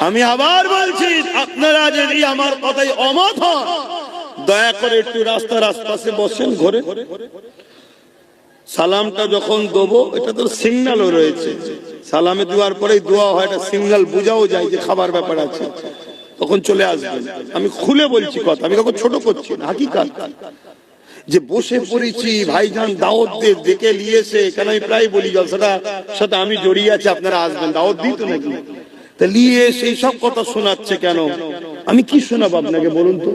আমি আবার বলছি, আপনারা যদি আমার কথায় অমত হন, দয়া করে একটু রাস্তার আশপাশে বসেন, ঘরে সালামটা যখন দেবো, এটা তো সিগন্যালও রয়েছে, সালামে দেওয়ার পরেই দোয়া হয়, এটা সিগন্যাল বোঝাও যায় যে খাবার ব্যাপার আছে, তখন চলে আসবেন। আমি খুলে বলছি কথা, আমি কখন ছোট করছি না, হাকিকাত। যে বসে পড়েছি ভাইজান দাওয়াত দিয়ে ডেকে নিয়েছে, কেন আমি প্রায় বলি জলসাটার সাথে আমি জড়িয়ে আছি, আপনারা আসবেন, দাওয়াত দিই তো নাকি, তা নিয়ে সেই সব কথা শোনাচ্ছে কেন? আমি কি শোনাবো আপনাকে বলুন তো?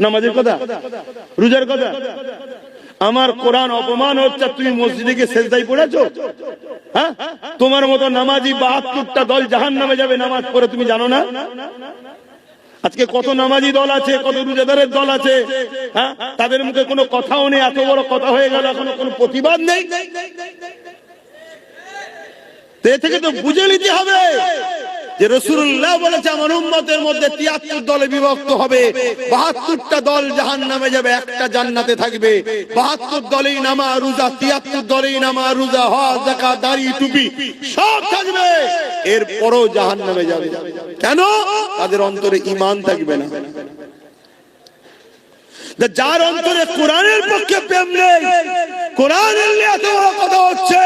নামাজের কথা, রোজার কথা? আমার কোরআন অপমান হচ্ছে, তুমি মসজিদে গিয়ে সেজদায় পড়েছো? হ্যাঁ, তোমার মতো নামাজি 72টা দল জাহান্নামে যাবে নামাজ পড়ে, তুমি জানো না? আজকে কত নামাজি দল আছে, কত রোজাদারের দল আছে, হ্যাঁ, তাদের মুখে কোনো কথাও নেই, এত বড় কথা হয়ে গেল, এখনো কোনো প্রতিবাদ নেই। এ থেকে তো বুঝে নিতে হবে যে রাসূলুল্লাহ বলেছে আমার উম্মতের মধ্যে 73 দলে বিভক্ত হবে, 72টা দল জাহান্নামে যাবে, একটা জান্নাতে থাকবে। 72 দলেই নামাজ রোজা, 73 দলেই নামাজ রোজা, হজ যাকাত দাড়ি টুপি সব থাকবে, এরপরও জাহান্নামে যাবে। কেন? তাদের অন্তরে ঈমান থাকবে না। যার অন্তরে কোরআনের পক্ষে প্রেম নেই, কোরআনের নিয়ে এত বড় কথা হচ্ছে,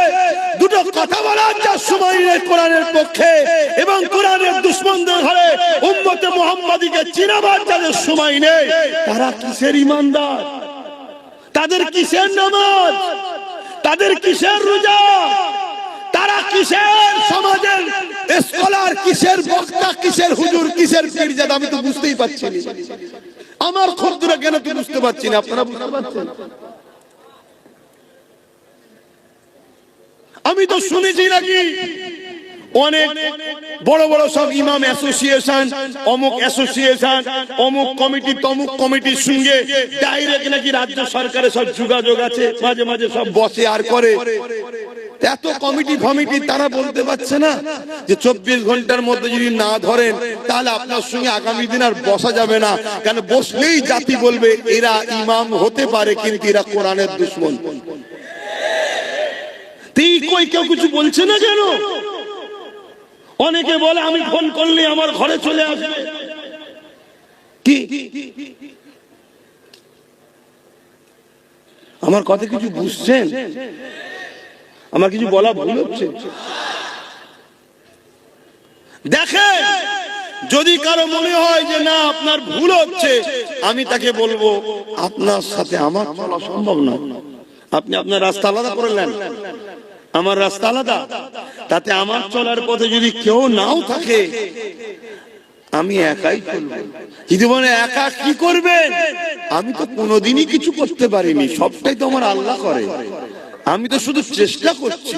দুটো কথা বলার যার সময় নেই কোরআনের পক্ষে এবং কোরআনের দুশমনদের ঘরে উম্মতে মুহাম্মাদীকে চিনাবার যাদের সময় নেই, তারা কিসের ইমানদার? তাদের কিসের নামাজ? তাদের কিসের রোজা? তারা কিসের সমাজের স্কলার, কিসের বক্তা, কিসের হুজুর, কিসের পীরজাদা? আমি তো বুঝতেই পারছি না। আমার খদ্দরা কেন কি বুঝতে পারছি না, আপনারা বুঝতে পারছেন? আমি তো শুনেছি নাকি অনেক বড় বড় সব ইমাম অ্যাসোসিয়েশন, অমুক অ্যাসোসিয়েশন, অমুক কমিটি, তমুক কমিটির সঙ্গে ডাইরেক্ট নাকি রাজ্য সরকারের সব যোগাযোগ আছে, মাঝে মাঝে সব বসে আর করে। এত কমিটি ফমিটি তারা বলতে পারছে না যে 24 ঘন্টার মধ্যে যদি না ধরেন তাহলে আপনার সঙ্গে আগামী দিন আর বসা যাবে না, কেন বসলেই জাতি বলবে এরা ইমাম হতে পারে কিন্তু এরা কোরআনের দুশমন। কেউ কিছু বলছে না কেন? অনেকে বলে আমি ফোন করলে আমার ঘরে চলে আসবে। কি আমার কথা কিছু বুঝছেন? আমার কিছু বলা ভুল হচ্ছে? দেখেন, যদি কারো মনে হয় যে না আপনার ভুল হচ্ছে, আমি তাকে বলবো আপনার সাথে আমার চলা সম্ভব না। আপনি আপনার রাস্তা আলাদা করে নেন, আমার রাস্তা আলাদা, তাতে আমার চলার পথে যদি কেউ নাও থাকে আমি একাই চলবো। যদি বলে একা কি করবেন, আমি তো কোনোদিনই কিছু করতে পারিনি, সবটাই তো আমার আল্লাহ করে, আমি তো শুধু চেষ্টা করছি।